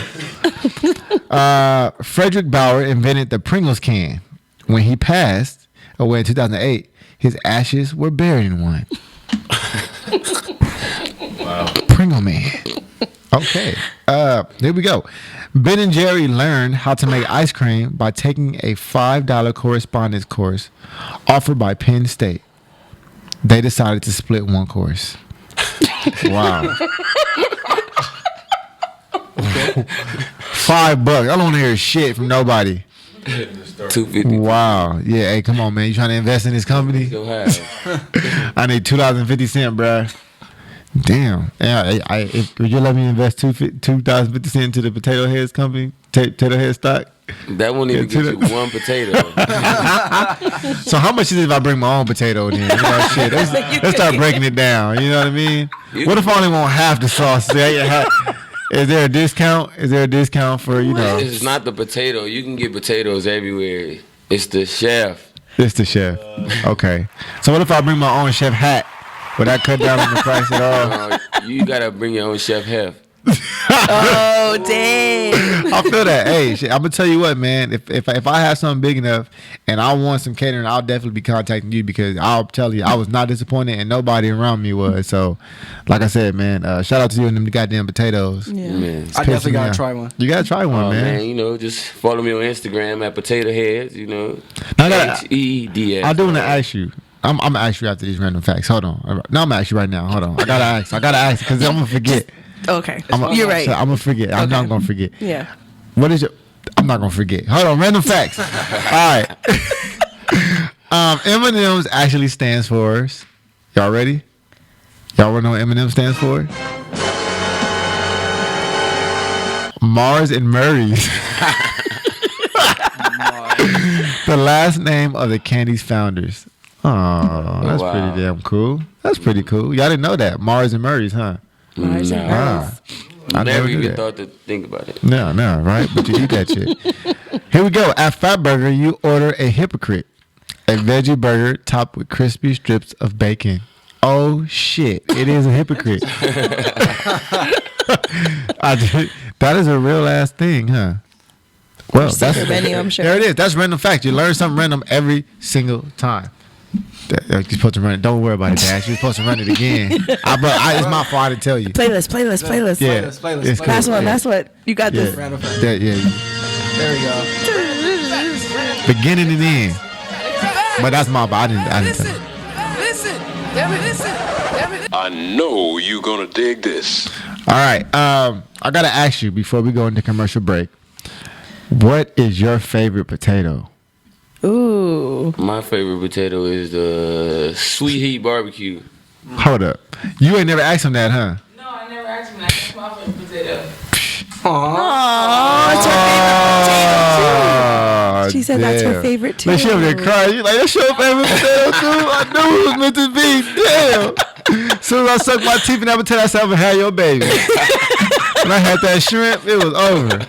Frederick Bauer invented the Pringles can. When he passed away in 2008, his ashes were buried in one. Wow. Pringle Man. Okay. Here we go. Ben and Jerry learned how to make ice cream by taking a $5 correspondence course offered by Penn State. They decided to split one course. Wow. $5. I don't want to hear shit from nobody. $2.50. Wow. Yeah. Hey, come on, man. You trying to invest in this company? Go have. I need $2.50, bruh. Damn. Yeah. Would you let me invest $2.50 into the Potato Heads company? Potato Head stock? That won't even get you one potato. So how much is it if I bring my own potato in? You know, shit. Let's start breaking it down. You know what I mean? What if I only want half the sauce? Is there a discount? Is there a discount for, you know? It's not the potato. You can get potatoes everywhere. It's the chef. It's the chef. Okay. So what if I bring my own chef hat? Would that cut down on the price at all? You gotta bring your own chef hef. Oh, dang. I feel that. Hey, shit, I'm gonna tell you what, man. If I have something big enough and I want some catering, I'll definitely be contacting you, because I'll tell you, I was not disappointed and nobody around me was. So, like I said, man, shout out to you and them goddamn potatoes. Yeah. Man. I definitely gotta try one. You gotta try one, man. You know, just follow me on Instagram at Potato Heads. You know, HEDS. I do want to ask you. I'm gonna ask you after these random facts. Hold on. No, I'm gonna ask you right now. Hold on. I gotta ask because I'm gonna forget. Okay. You're right. I'm gonna forget. I'm not gonna forget. Yeah. What is your? I'm not gonna forget. Hold on. Random facts. All right. M&M's actually stands for. Y'all ready? Y'all wanna know what M&M stands for? Mars and Murray's. The last name of the candy's founders. Oh, that's pretty damn cool. That's pretty cool. Y'all didn't know that. Mars and Murray's, huh? Mars and Murray's. I never knew even that. thought to think about it. No, right? But you eat that shit. Here we go. At Fatburger, you order a hypocrite. A veggie burger topped with crispy strips of bacon. Oh, shit. It is a hypocrite. That is a real ass thing, huh? Well, that's the menu, I'm sure. There it is. That's random fact. You learn something random every single time. You're supposed to run it. Don't worry about it, Dash. You're supposed to run it again. It's my fault. I didn't tell you. Playlist. Yeah. Playlist. It's cool. That's one. Yeah. That's what you got. Yeah. This. Random fact. There we There we go. Beginning and end. But that's my fault. I didn't tell you. Listen. I know you gonna dig this. All right. I gotta ask you before we go into commercial break. What is your favorite potato? Ooh. My favorite potato is the sweet heat barbecue. Hold up. You ain't never asked him that, huh? No, I never asked him that. That's my favorite potato. That's her favorite potato too. She said that's her favorite too. Like she over there crying. You like, that's your favorite potato too? I knew it was meant to be. Damn. As soon as I sucked my teeth in that potato, I said, I'm gonna have your baby. When I had that shrimp, it was over.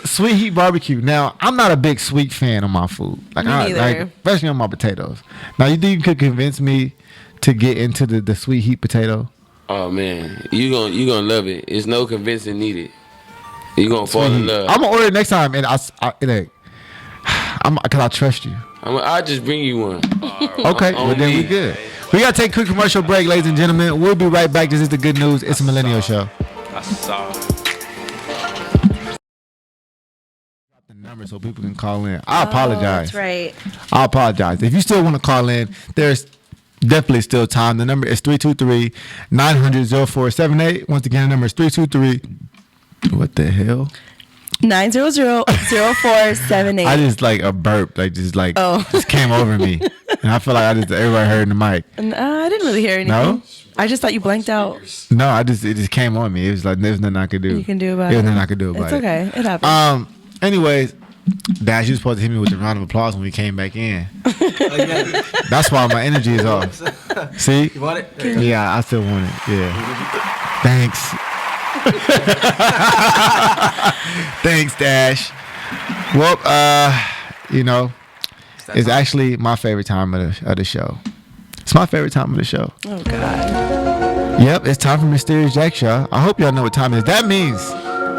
Sweet heat barbecue. Now, I'm not a big sweet fan of my food. Especially on my potatoes. Now, you think you could convince me to get into the sweet heat potato? Oh man, you gonna love it. It's no convincing needed. You gonna fall in love. I'm gonna order it next time, and because I trust you. I'll just bring you one. Okay, well then we good. We gotta take a quick commercial break, ladies and gentlemen. We'll be right back. This is the good news. It's a millennial show. I saw it. The number so people can call in. I apologize. That's right. I apologize. If you still want to call in, there's definitely still time. The number is 323-900-0478. Once again, the number is 323. What the hell? 900-0478. I just like a burp, just came over me, and I feel like everybody heard in the mic. I didn't really hear anything. No? I just thought you blanked out. No, it just came on me. It was like there's nothing I could do. You can do about it. There's nothing I could do about It's it. okay. It happens. Anyways, Dash, you were supposed to hit me with a round of applause when we came back in. That's why my energy is off. See? You want it? Yeah, I still want it. Yeah. Thanks. Thanks, Dash. Well, it's actually my favorite time of the show. It's my favorite time of the show. Oh, God. Yep, it's time for Mysterious Jack, y'all. I hope y'all know what time it is. That means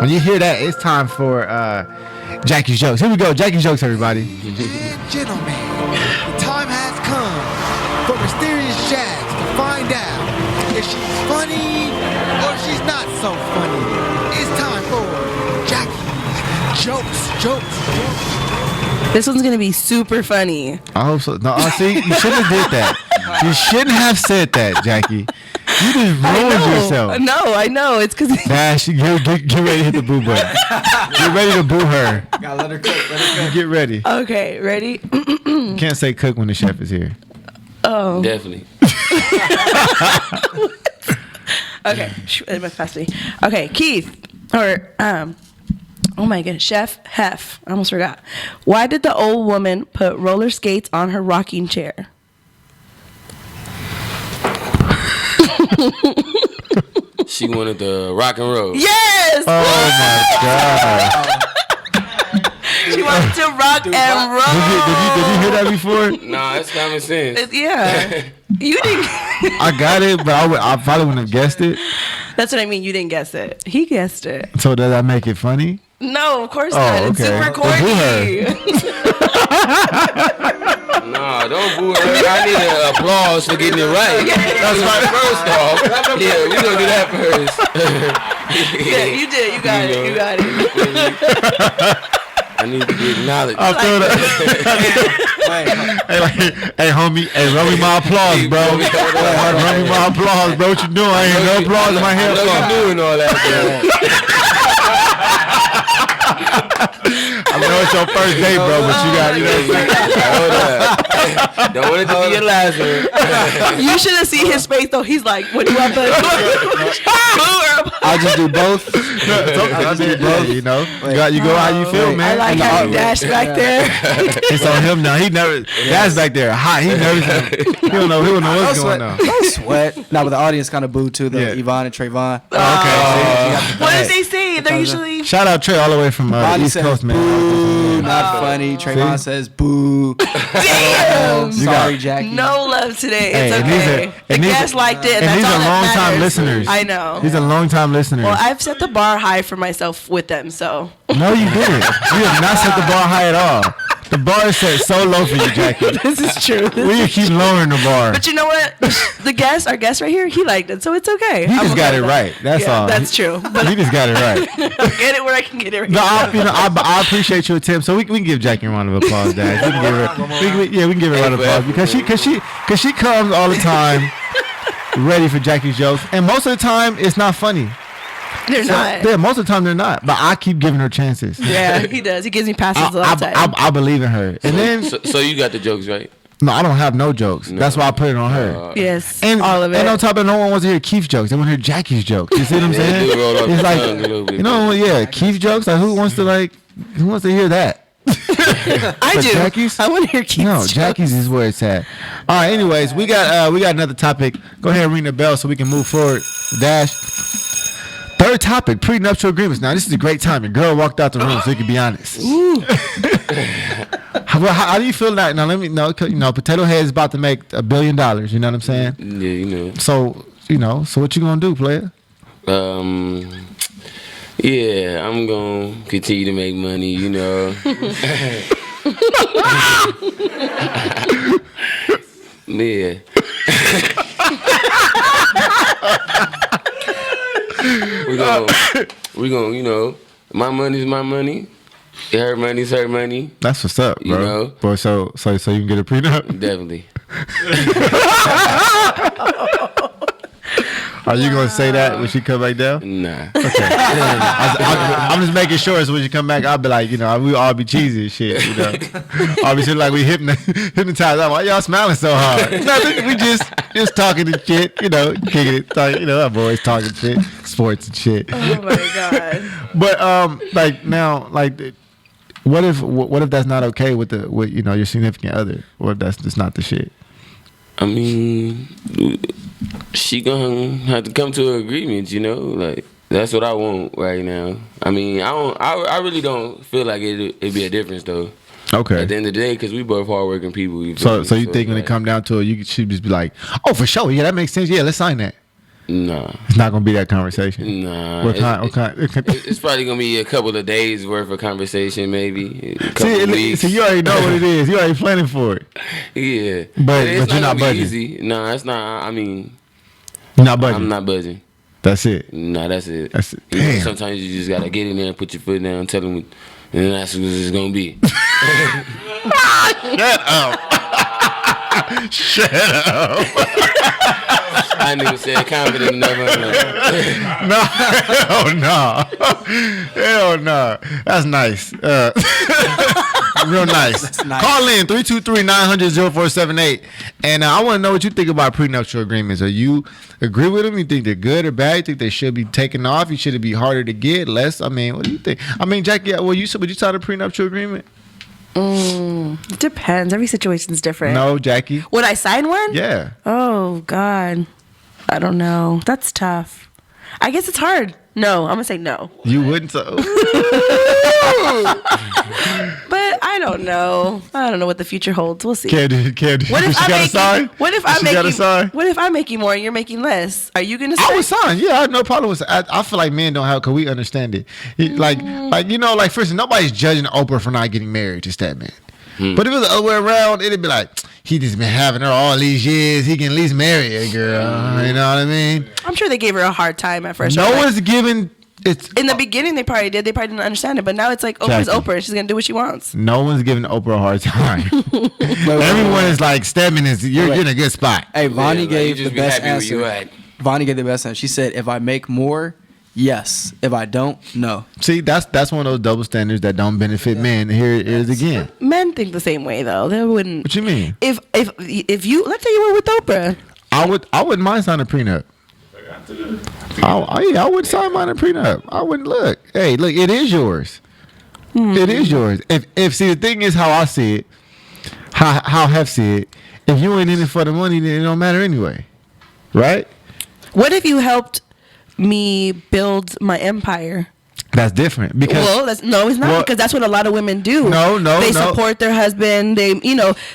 when you hear that, it's time for Jackie's Jokes. Here we go. Jackie's Jokes, everybody. Ladies and gentlemen, the time has come for Mysterious Jack to find out if she's funny or she's not so funny. It's time for Jackie's Jokes. This one's going to be super funny. I hope so. No, see, you shouldn't have did that. You shouldn't have said that, Jackie. You just ruined yourself. No, I know. It's because... Dash, get ready to hit the boo button. Get ready to boo her. Gotta let her cook. Get ready. Okay, ready? You can't say cook when the chef is here. Oh. Definitely. Okay. It went past me. Okay, Keith. Or, oh my goodness, Chef Hef. I almost forgot. Why did the old woman put roller skates on her rocking chair? She wanted to rock and roll. Yes! Oh my God. She wanted to rock and roll. Did you hear that before? Nah, it's common sense. Yeah. You didn't. I got it, but I probably wouldn't have guessed it. That's what I mean. You didn't guess it. He guessed it. So does that make it funny? No, of course Oh, not. It's okay. super Well, boo corny. Nah, don't boo her. I need an applause for getting it right. That's right. First off, yeah, we gonna do that first. Yeah, you did. You got it. You got it. I need to be acknowledged. I feel that. Hey, homie. Hey, run me my applause, bro. Run me my applause, bro. What you doing? I ain't hear no applause in my head. I know you doing all that, I know it's your first day, bro, but you got, Hold up. Don't want it to be your last one. You should have seen his face though. He's like, "What do you want?" I'll just do both. I'll do both. You know, you go how you feel, man. I like having Dash back there. It's on him now. He never. Dash back there, hot. He nervous. He don't know what's going on. Don't sweat. Now, but the audience kind of booed too. The Yvonne and Trayvon. Okay. What does they say? They're usually. Shout out Trey all the way from the East Coast, man. Boo, not funny. Trayvon says boo. Damn. Sorry, Jackie. No love today. Hey, It's okay. The guests liked it. And That's these all are that long-time matters. listeners. I know. These are long-time listeners. Well, I've set the bar high for myself with them, so. No, you didn't. You have not set the bar high at all. The bar is set so low for you, Jackie. This is true. We can keep lowering the bar. But you know what? Our guest right here, he liked it, so it's okay. He just got it right. That's all. That's true. But He just got it right. I'll get it where I can get it right. No, I appreciate your attempt. So we can give Jackie a round of applause, Dad. We can give her, we can give her a round of applause because she comes all the time ready for Jackie's jokes, and most of the time it's not funny. They're not. Yeah, most of the time they're not. But I keep giving her chances. Yeah, he does. He gives me passes all the time. I believe in her. And then So you got the jokes right? no, I don't have no jokes. That's why I put it on her. Yes, And all of it. And on top of it, no one wants to hear Keith's jokes. They want to hear Jackie's jokes. You see what I'm saying? It's like Keith's jokes. Like who wants to hear that? I do. Jackie's? I want to hear Keith's No, jokes. Jackie's is where it's at. All right. Anyways, we got another topic. Go ahead and ring the bell so we can move forward. Dash. Third topic: prenuptial agreements. Now this is a great time. Your girl walked out the room, so you can be honest. How do you feel that? Now let me know. Potato Head is about to make $1 billion. You know what I'm saying? Yeah, you know. So So what you gonna do, player? Yeah, I'm gonna continue to make money, you know. Yeah. we gonna, you know, my money's my money. Her money's her money. That's what's up, bro. You know? Boy, so you can get a prenup? Definitely. Are you gonna say that when she come back down? Nah. Okay. I'm just making sure. So when she come back, I'll be like, we all be cheesy and shit. Obviously, like we hypnotized. Why y'all smiling so hard? Nothing. We just talking and shit. Kicking it. Our boys talking shit, sports and shit. Oh my god. But what if that's not okay with your significant other? What if that's just not the shit? I mean, she gonna have to come to an agreement, like that's what I want right now. I mean, I really don't feel like it'd be a difference though. Okay. At the end of the day, because we both hardworking people. So you think when it come down to it, you should just be like, oh, for sure, yeah, that makes sense. Yeah, let's sign that. Nah. It's not gonna be that conversation. Nah. What kind? It's probably gonna be a couple of days worth of conversation, maybe. A couple of weeks. So you already know what it is. You already planning for it. Yeah. But it's you're not budging. Easy. Nah, it's not. I mean, you're not budging. I'm not budging. That's it. Nah, that's it. That's it. Damn. Sometimes you just gotta get in there and put your foot down, tell them, and that's what it's gonna be. Shut up. Shut up. I didn't even say it confident enough. No, hell no. That's nice. Real nice. Nice. Call in 323-900-0478. And I want to know what you think about prenuptial agreements. Are you agree with them? You think they're good or bad? You think they should be taken off? You should it be harder to get? Less? I mean, what do you think? I mean, Jackie, would you sign a prenuptial agreement? It depends. Every situation's different. No, Jackie. Would I sign one? Yeah. Oh God, I don't know. That's tough. I guess it's hard. No, I'm gonna say no. You wouldn't. So. But I don't know. I don't know what the future holds. We'll see. What if I make you more and you're making less? Are you gonna sign? I would sign. Yeah, I have no problem with it. I feel like men don't have, because we understand it. Like for instance, nobody's judging Oprah for not getting married to that man. But if it was the other way around, it'd be like, he just been having her all these years. He can at least marry a girl. You know what I mean? I'm sure they gave her a hard time at first. No one's giving It's in the beginning they probably did. They probably didn't understand it, but now it's like Oprah's Jackie. Oprah. She's gonna do what she wants. No one's giving Oprah a hard time. Everyone is like, Stedman is you're in a good spot. Hey, Vonnie you gave the just be best happy where you answer. at. Vonnie gave the best answer. She said, "If I make more, yes. If I don't, no." See, that's one of those double standards that don't benefit men. Here it is again. Men think the same way though. They wouldn't. What you mean? If you let's say you were with Oprah. I wouldn't mind signing a prenup. I wouldn't sign mine a prenup. I wouldn't look. Hey, look, it is yours. It is yours. If see, the thing is how I see it, how Hef see it. If you ain't in it for the money, then it don't matter anyway, right? What if you helped me build my empire? That's different because It's not because that's what a lot of women do. No, they support their husband. They,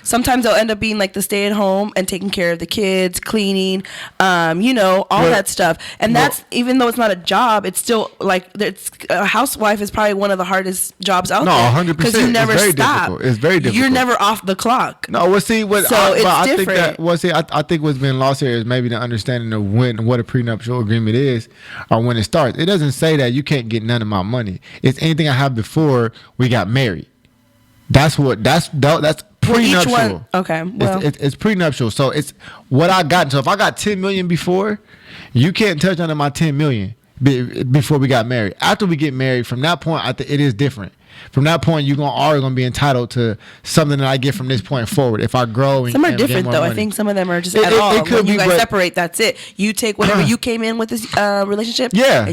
sometimes they'll end up being like the stay at home and taking care of the kids, cleaning, all that stuff. And that's even though it's not a job, it's still like a housewife is probably one of the hardest jobs out there. No, 100%. Because you never very stop. difficult. It's very difficult. You're never off the clock. No, well, see, it's different. I think what's been lost here is maybe the understanding of what a prenuptial agreement is, or when it starts. It doesn't say that you can't get none of my money. It's anything I have before we got married. That's prenuptial. Each one, okay, well, it's prenuptial. So it's what I got. So if I got 10 million before, you can't touch under my 10 million before we got married. After we get married, from that point, it is different. From that point, you're gonna be entitled to something that I get from this point forward. If I grow, some are different though. I think some of them are just at all. When you guys separate, that's it. You take whatever you came in with this relationship. Yeah,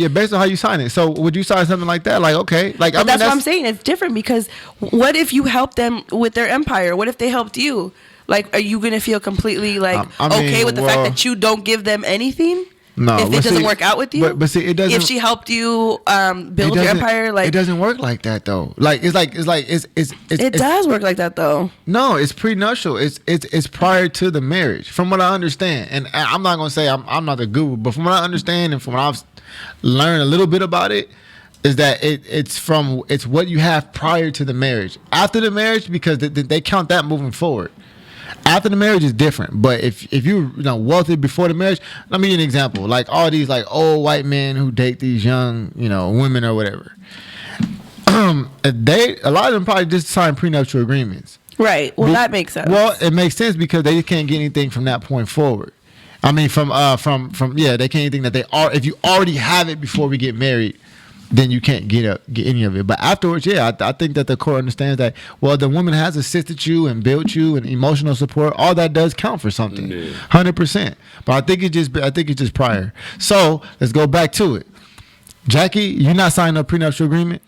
based on how you sign it. So would you sign something like that? Like, okay, like that's what I'm saying. It's different because what if you help them with their empire? What if they helped you? Like, are you gonna feel completely okay with the fact that you don't give them anything? No, if it doesn't work out with you, but see, it doesn't. If she helped you build your empire, like it doesn't work like that though. It does work like that though. No, it's prenuptial. It's prior to the marriage, from what I understand. And I'm not gonna say I'm not a guru, but from what I understand and from what I've learned a little bit about it, is that it's what you have prior to the marriage. After the marriage, because they count that moving forward. After the marriage is different, but if you wealthy before the marriage, let me give you an example. Like all these like old white men who date these young women or whatever, a lot of them probably just sign prenuptial agreements. Right. Well, that makes sense. Well, it makes sense because they can't get anything from that point forward. I mean, they can't get anything that if you already have it before we get married, then you can't get any of it. But afterwards, I think that the court understands that, well, the woman has assisted you and built you and emotional support. All that does count for something, 100%. But I think it's just prior. So let's go back to it. Jackie, you're not signing a prenuptial agreement?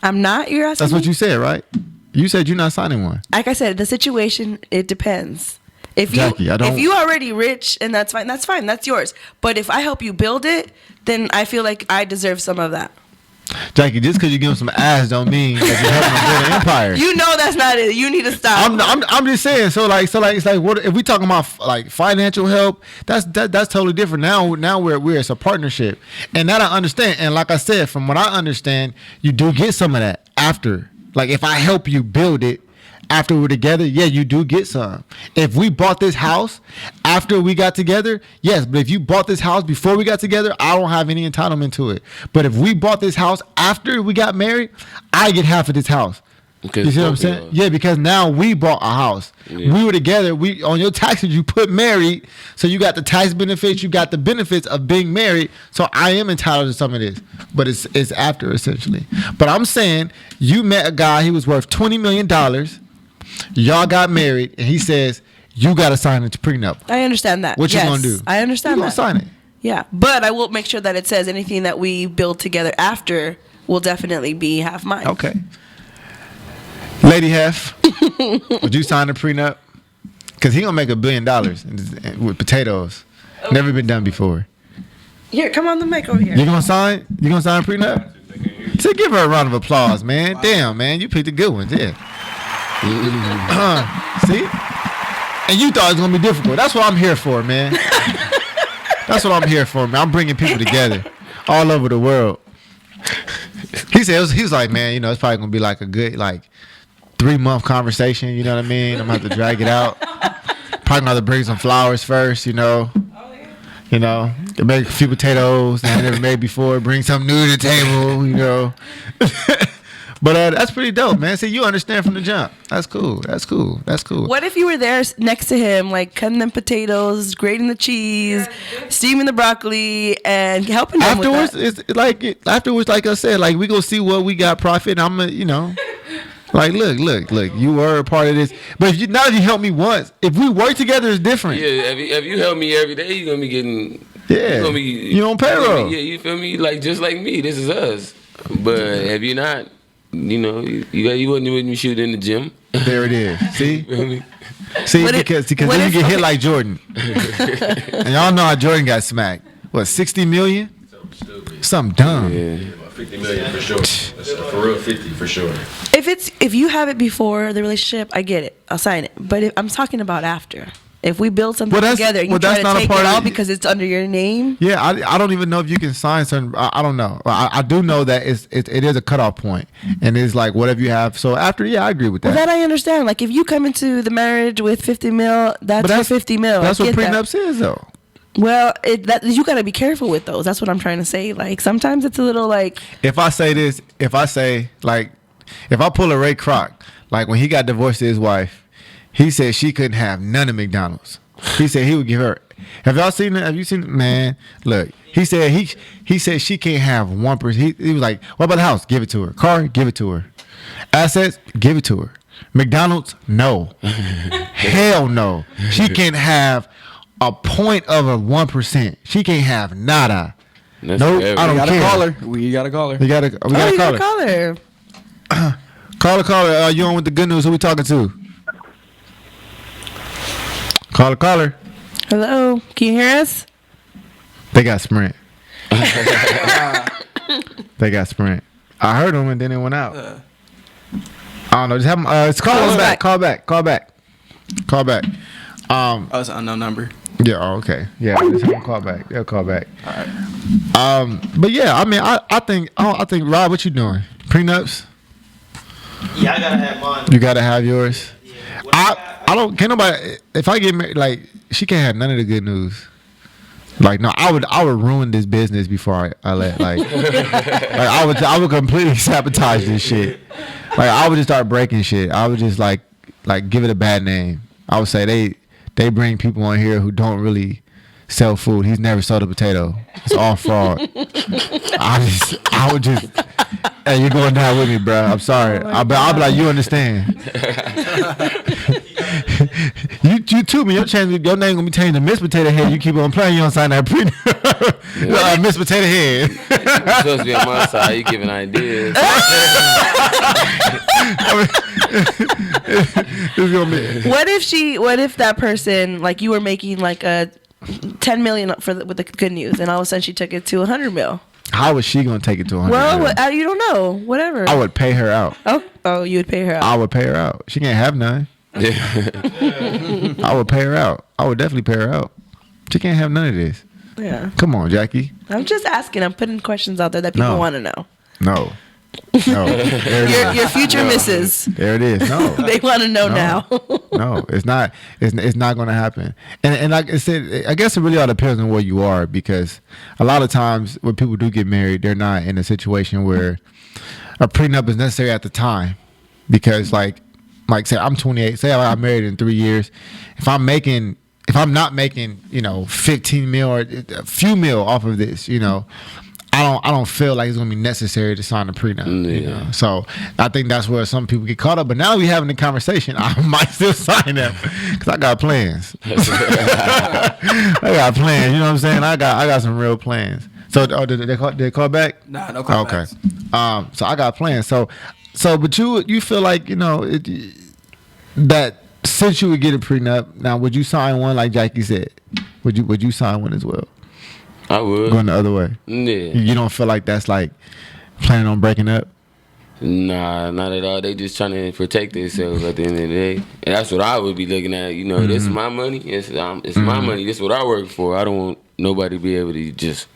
I'm not. You're asking That's what you said, right? You said you're not signing one. Like I said, the situation, it depends. If you already rich and that's fine, that's yours. But if I help you build it, then I feel like I deserve some of that. Jackie, just because you give them some ass don't mean that you're helping them build an empire. You know that's not it. You need to stop. I'm just saying. So it's like what if we talking about like financial help? That's totally different. Now we're it's a partnership, and that I understand. And like I said, from what I understand, you do get some of that after. Like if I help you build it. After we're together, you do get some. If we bought this house after we got together, yes. But if you bought this house before we got together, I don't have any entitlement to it. But if we bought this house after we got married, I get half of this house. You see what I'm saying? Yeah, because now we bought a house. Yeah. We were together. We on your taxes, you put married, so you got the tax benefits, you got the benefits of being married. So I am entitled to some of this, but it's after essentially. But I'm saying you met a guy, he was worth $20 million. Y'all got married, and he says you got to sign it to prenup. I understand that. What you gonna do? I understand you that. Gonna sign it. Yeah, but I will make sure that it says anything that we build together after will definitely be half mine. Okay. Lady Hef, would you sign a prenup? Because he gonna make $1 billion with potatoes. Okay. Never been done before. Here, come on the mic over here. You gonna sign? You gonna sign a prenup? So give her a round of applause, man. Wow. Damn, man, you picked the good ones. Yeah. See? And you thought it was going to be difficult. That's what I'm here for, man. That's what I'm here for, man. I'm bringing people together all over the world. He said, he was like, man, it's probably going to be like a good, 3-month conversation. You know what I mean? I'm going to have to drag it out. Probably going to have to bring some flowers first, Make a few potatoes that I never made before. Bring something new to the table, you know. But that's pretty dope, man. See, you understand from the jump. That's cool. That's cool. That's cool. What if you were there next to him, like cutting them potatoes, grating the cheese, steaming the broccoli, and helping him afterwards? with that? It's like afterwards, like I said, like we go see what we got profit. I'm gonna, you know, like look. You were a part of this, but now you help me once. If we work together, it's different. Yeah, if you help me every day, you're gonna be getting. Yeah, you're gonna be, you on payroll. Yeah, you feel me? Like just like me, this is us. But if you're not, you know, you wouldn't be shooting in the gym. There it is. See, You feel me? see, because then you get hit like Jordan, and y'all know how Jordan got smacked. What, 60 million? Something dumb. Yeah. 50 million for sure. That's for real, 50 for sure. If you have it before the relationship, I get it. I'll sign it. But I'm talking about after. If we build something together and you try to take it out because it's under your name. Yeah, I don't even know if you can sign certain. I don't know. I do know that it is a cutoff point, and it's like whatever you have. So after, yeah, I agree with that. Well, that I understand. Like if you come into the marriage with 50 mil, that's for 50 mil. That's what prenups is, though. Well, you got to be careful with those. That's what I'm trying to say. Like sometimes it's a little like. If I say like, if I pull a Ray Kroc, like when he got divorced to his wife. He said she couldn't have none of McDonald's. He said he would give her. Have y'all seen it? Have you seen it? Man, look. He said he said she can't have 1%. He was like, what about the house? Give it to her. Car? Give it to her. Assets? Give it to her. McDonald's? No. Hell no. She can't have a point of a 1%. She can't have nada. Nope. I don't care. We gotta call her. We gotta call her. Call her. You on with the good news? Who we talking to? Caller. Hello, can you hear us? They got Sprint. They got Sprint. I heard them and then it went out. I don't know. Just have them. Call us back. Call back. Oh, it's an unknown number. Yeah. Oh, okay. Yeah. Just have them call back. They'll call back. All right. But yeah, I mean, I think Rob, what you doing? Prenups? Yeah, I gotta have mine. You gotta have yours. I don't. Can't nobody. If I get married, like she can't have none of the good news. Like no, I would ruin this business before I let like I would completely sabotage this shit. Like I would just start breaking shit. I would just like give it a bad name. I would say they bring people on here who don't really sell food. He's never sold a potato. It's all fraud. I would just. Hey, you're going down with me, bro. I'm sorry. I'll be like, you understand. you too, man. Your name gonna be changed to Miss Potato Head. You keep on playing, you don't sign that Miss Potato Head. You're supposed to be on my side. You giving ideas. What if that person, like you were making like a 10 million with the good news, and all of a sudden she took it to 100 mil? How is she gonna take it to 100? Well, you don't know. Whatever. I would pay her out. Oh, you would pay her out. I would pay her out. She can't have none. I would pay her out. I would definitely pay her out. She can't have none of this. Yeah. Come on, Jackie. I'm just asking. I'm putting questions out there that people want to know. No. Your future missus. There it is. No. They want to know now. No, it's not. It's not going to happen. And like I said, I guess it really all depends on where you are, because a lot of times when people do get married, they're not in a situation where a prenup is necessary at the time, because like say I'm 28. Say I got married in 3 years. If I'm not making 15 mil or a few mil off of this, I don't feel like it's gonna be necessary to sign a prenup. You know? So I think that's where some people get caught up. But now we having a conversation, I might still sign them because I got plans. I got plans. You know what I'm saying? I got some real plans. So did they call back? Nah, no call okay. So I got plans. So but you feel like that since you would get a prenup, now would you sign one like Jackie said? Would you sign one as well? I would. Going the other way. Yeah. You don't feel like that's like planning on breaking up? Nah, not at all. They just trying to protect themselves at the end of the day. And that's what I would be looking at. This is my money. It's my money. This is what I work for. I don't want nobody to be able to just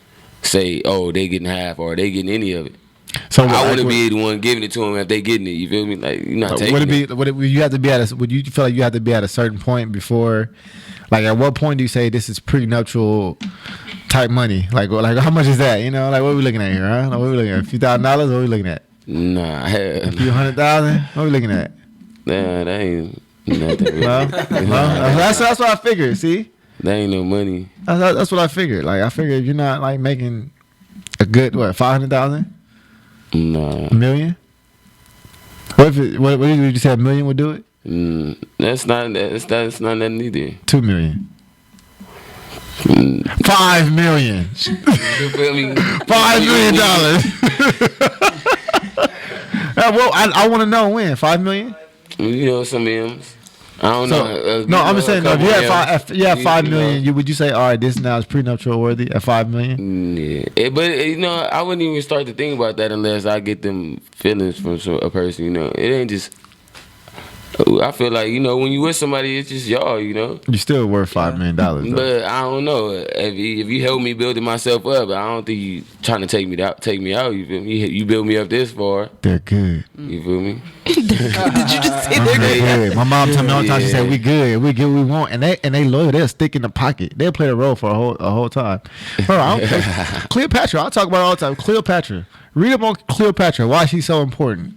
say, oh, they getting half or they getting any of it. So I want to be the one giving it to them if they getting it. You feel me? Like you're not taking it. Would you have to be at would you feel like you have to be at a certain point before? Like at what point do you say this is prenuptial type money? Like how much is that? You know, like what are we looking at here, huh? Like, what are we looking at? A few $1,000s? What are we looking at? Nah, A few $100,000? What are we looking at? Nah, that ain't nothing. Well, that's what I figured. See, that ain't no money. That's what I figured. Like I figured if you're not like making a good 500,000, Nah, a million. What did you say? $1 million would do it? That's not nothing either. 2 million. 5 million. You feel me? $5 million. Well, I want to know when. 5 million. You know some M's. I don't know. No, I'm just saying. No, if you had 5 million, know. would you say, all right, this now is prenuptial worthy at 5 million? Yeah, but I wouldn't even start to think about that unless I get them feelings from a person. You know, it ain't just. I feel like when you with somebody, it's just y'all. You still worth $5 million. Though. But I don't know if you help me building myself up. I don't think you trying to take me out. You feel me? You build me up this far. They're good. You feel me? Did you just say they're good? My mom told me all the time. She said we good. We get what we want, and they loyal. They'll stick in the pocket. They'll play the role for a whole time. Bro, Cleopatra. I talk about it all the time. Cleopatra. Read up on Cleopatra. Why she's so important.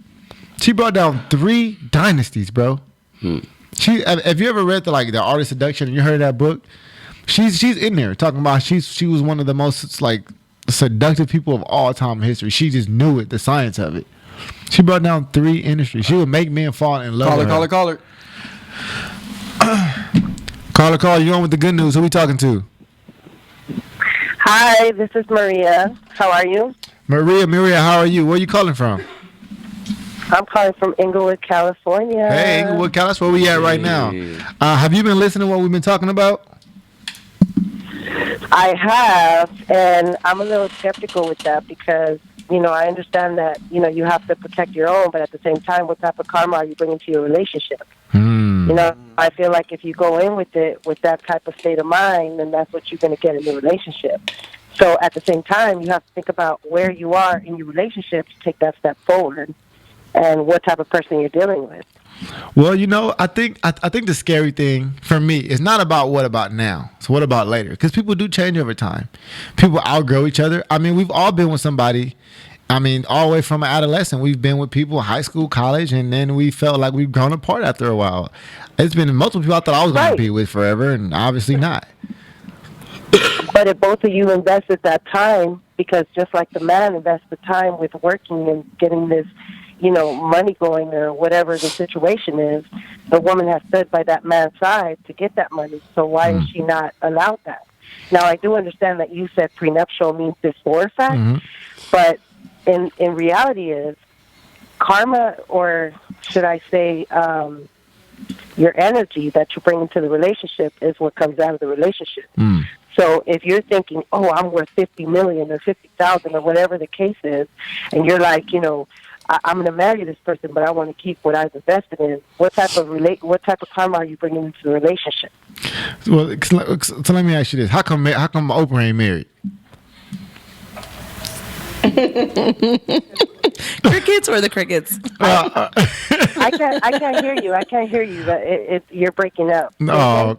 She brought down 3 dynasties, bro. Have you ever read the Art of Seduction and you heard that book? She's in there talking about she was one of the most seductive people of all time in history. She just knew it, the science of it. She brought down 3 industries. She would make men fall in love. Call her. Caller, you on with the good news? Who we talking to? Hi, this is Maria. How are you? Maria, how are you? Where are you calling from? I'm calling from Inglewood, California. Hey, Inglewood, California. That's where we at right now. Have you been listening to what we've been talking about? I have, and I'm a little skeptical with that because, I understand that, you have to protect your own, but at the same time, what type of karma are you bringing to your relationship? I feel like if you go in with it with that type of state of mind, then that's what you're going to get in your relationship. So at the same time, you have to think about where you are in your relationship to take that step forward. And what type of person you're dealing with. Well, I think the scary thing for me is not about what about now. So what about later? Because people do change over time. People outgrow each other. I mean, we've all been with somebody. I mean, all the way from an adolescent, we've been with people, high school, college, and then we felt like we've grown apart after a while. It's been multiple people I thought I was going to be with forever, and obviously not. But if both of you invested that time, because just like the man invests the time with working and getting this money going or whatever the situation is, the woman has stood by that man's side to get that money. So why is she not allowed that? Now, I do understand that you said prenuptial means before fact, but in reality is karma, or should I say your energy that you bring into the relationship is what comes out of the relationship. So if you're thinking, oh, I'm worth 50 million or 50,000 or whatever the case is, and you're like, I'm going to marry this person, but I want to keep what I've invested in. What type of karma are you bringing into the relationship? Well, so let me ask you this: How come Oprah ain't married? Crickets or the crickets? I can't hear you. I can't hear you. You're breaking up. I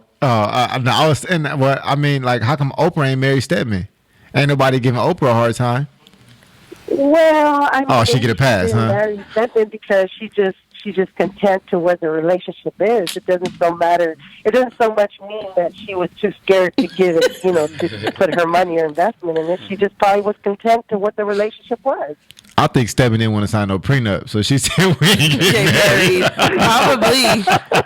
was in that. Well, I mean, how come Oprah ain't married Stedman? Ain't nobody giving Oprah a hard time. Well, I mean, she get a pass, huh? Married Stedman because she's just content to what the relationship is. It doesn't so matter. It doesn't so much mean that she was too scared to give it, to put her money or investment in it. She just probably was content to what the relationship was. I think Stedman didn't want to sign no prenup, so she said we ain't getting married.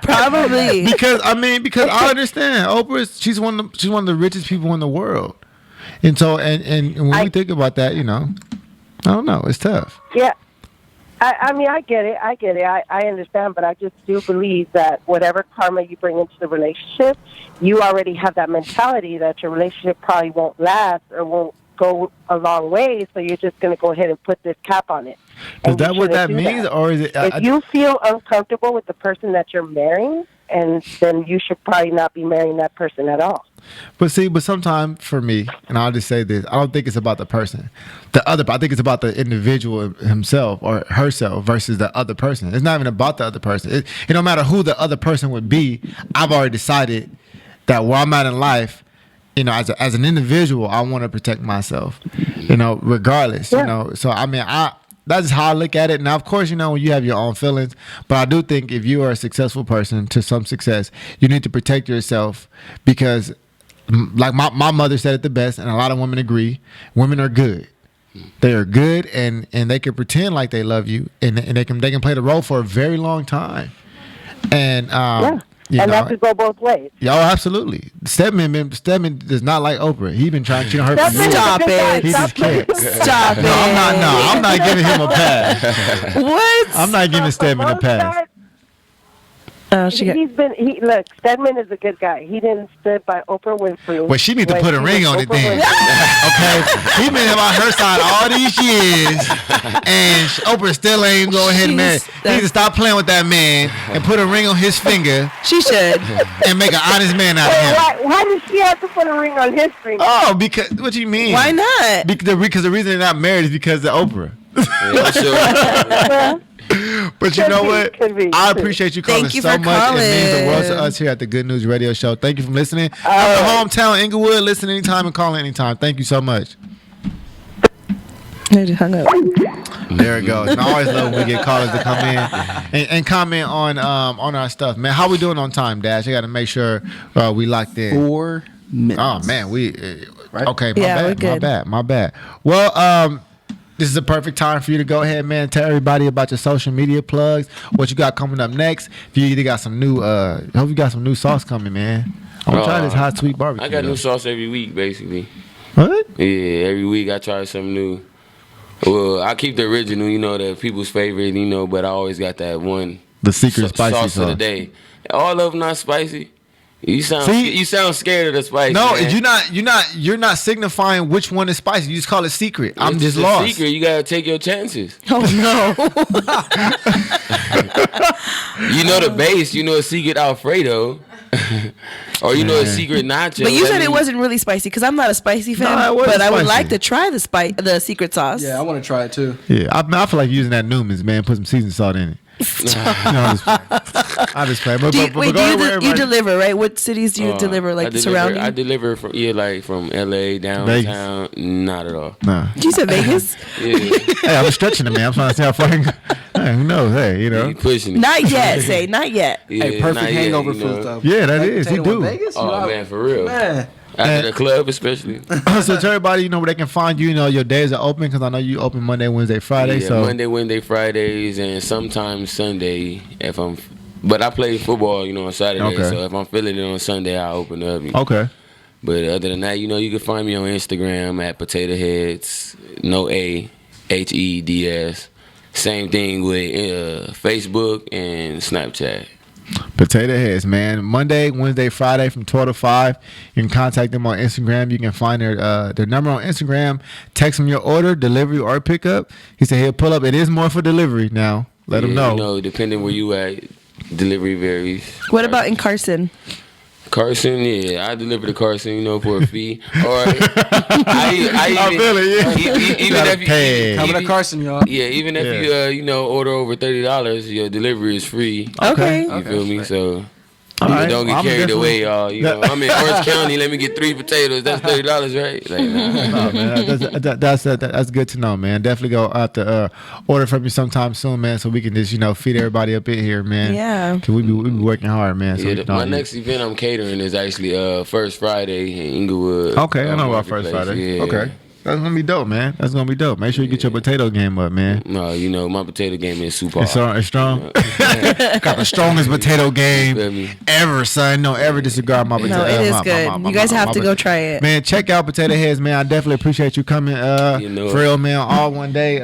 Probably. Because I understand Oprah. She's one of the richest people in the world, and so and when we think about that, I don't know. It's tough. Yeah. I mean, I get it. I understand, but I just do believe that whatever karma you bring into the relationship, you already have that mentality that your relationship probably won't last or won't go a long way, so you're just going to go ahead and put this cap on it. Is that what that means, or is it? If you feel uncomfortable with the person that you're marrying, and then you should probably not be marrying that person at all. But sometimes for me, and I'll just say this, I don't think it's about the person. I think it's about the individual himself or herself versus the other person. It's not even about the other person. It don't matter who the other person would be. I've already decided that where I'm at in life, as an individual, I want to protect myself, regardless, So I mean, that's how I look at it. Now, of course, when you have your own feelings, but I do think if you are a successful person to some success, you need to protect yourself because, like my mother said it the best, and a lot of women agree, women are good. They are good, and they can pretend like they love you, and they can play the role for a very long time. And that could go both ways. Yeah, absolutely. Stedman does not like Oprah. He's been trying to cheat on her for years. Stop it. He just can't. Stop it. I'm not giving him a pass. What? I'm not giving Stedman a pass. Look, Stedman is a good guy. He didn't stand by Oprah Winfrey. Well, she needs to put a ring on it then. Okay? He been about her side all these years, and Oprah still ain't go ahead and marry. He needs to stop playing with that man and put a ring on his finger. She should. And make an honest man out of him. Why does she have to put a ring on his finger? Oh, because, what do you mean? Why not? Because the reason they're not married is because of Oprah. Yeah, sure. But you know what? I appreciate you calling so much. Calling. It means the world to us here at the Good News Radio Show. Thank you for listening. I'm in hometown, Inglewood. Listen anytime and call anytime. Thank you so much. I just hung up. There it goes. And I always love when we get callers to come in and comment on our stuff. Man, how we doing on time, Dash? I got to make sure we locked in. 4 minutes. Oh, man. Right? Okay, my bad. Well, this is a perfect time for you to go ahead, man. Tell everybody about your social media plugs, what you got coming up next. If you either got some new, hope you got some new sauce coming, man. I'm gonna try this hot sweet barbecue. I got new sauce every week, basically. What? Yeah, every week I try something new. Well, I keep the original, the people's favorite, but I always got that one. The secret spicy sauce of the day. All of them not spicy. You sound scared of the spice. No, man. you're not signifying which one is spicy. You just call it secret. I'm just lost. Secret. You gotta take your chances. Oh no. The base. A secret Alfredo, or a secret nacho. But you said it wasn't really spicy because I'm not a spicy fan. No, but I would spicy. like to try the secret sauce. Yeah, I want to try it too. Yeah, I feel like using that Newman's, man. Put some seasoned salt in it. I just play. But you deliver, right? What cities do you deliver? Surrounding? I deliver from from LA downtown. Vegas. Not at all. Nah. You said Vegas? Yeah. Hey, I'm stretching it, man. I'm trying to see how far I can go. Hey, who knows? Hey, You pushing it. Not yet. Say not yet. Yeah, hey, perfect hangover food though. Yeah, that is. He do. Vegas? Oh man, for real. Man. After the club, especially. So tell everybody, where they can find you. Your days are open because I know you open Monday, Wednesday, Friday. Yeah, so Monday, Wednesday, Fridays, and sometimes Sunday But I play football, on Saturday. Okay. So if I'm feeling it on Sunday, I open up. Okay. But other than that, you can find me on Instagram at Potato Heads, no A, Heds. Same thing with Facebook and Snapchat. Potato Heads, man. Monday, Wednesday, Friday from 12 to 5. You can contact them on Instagram. You can find their number on Instagram. Text them your order, delivery, or pickup. He said he'll pull up. It is more for delivery now. Let him know. Depending where you at, delivery varies. What about in Carson? Carson, yeah, I deliver to Carson, for a fee. Or even coming to Carson, y'all. Yeah, even if you order over $30, your delivery is free. Okay. You feel me? So Right. Don't get carried away, y'all. I'm in Orange County. Let me get 3 potatoes. That's $30, right? Like, nah. Man, that's good to know, man. Definitely go out to order from you sometime soon, man, so we can just feed everybody up in here, man. Yeah. Cause we be working hard, man. So my next event I'm catering is actually First Friday in Inglewood. Okay, I know about First Friday. Yeah. Okay. That's gonna be dope, man. That's gonna be dope. Make sure you get your potato game up, man. No, my potato game is super. It's strong. Got the strongest potato game ever, son. Don't ever disregard my potato. No, it is good. You guys have to go try it, man. Check out Potato Heads, man. I definitely appreciate you coming. For real, man. All one day.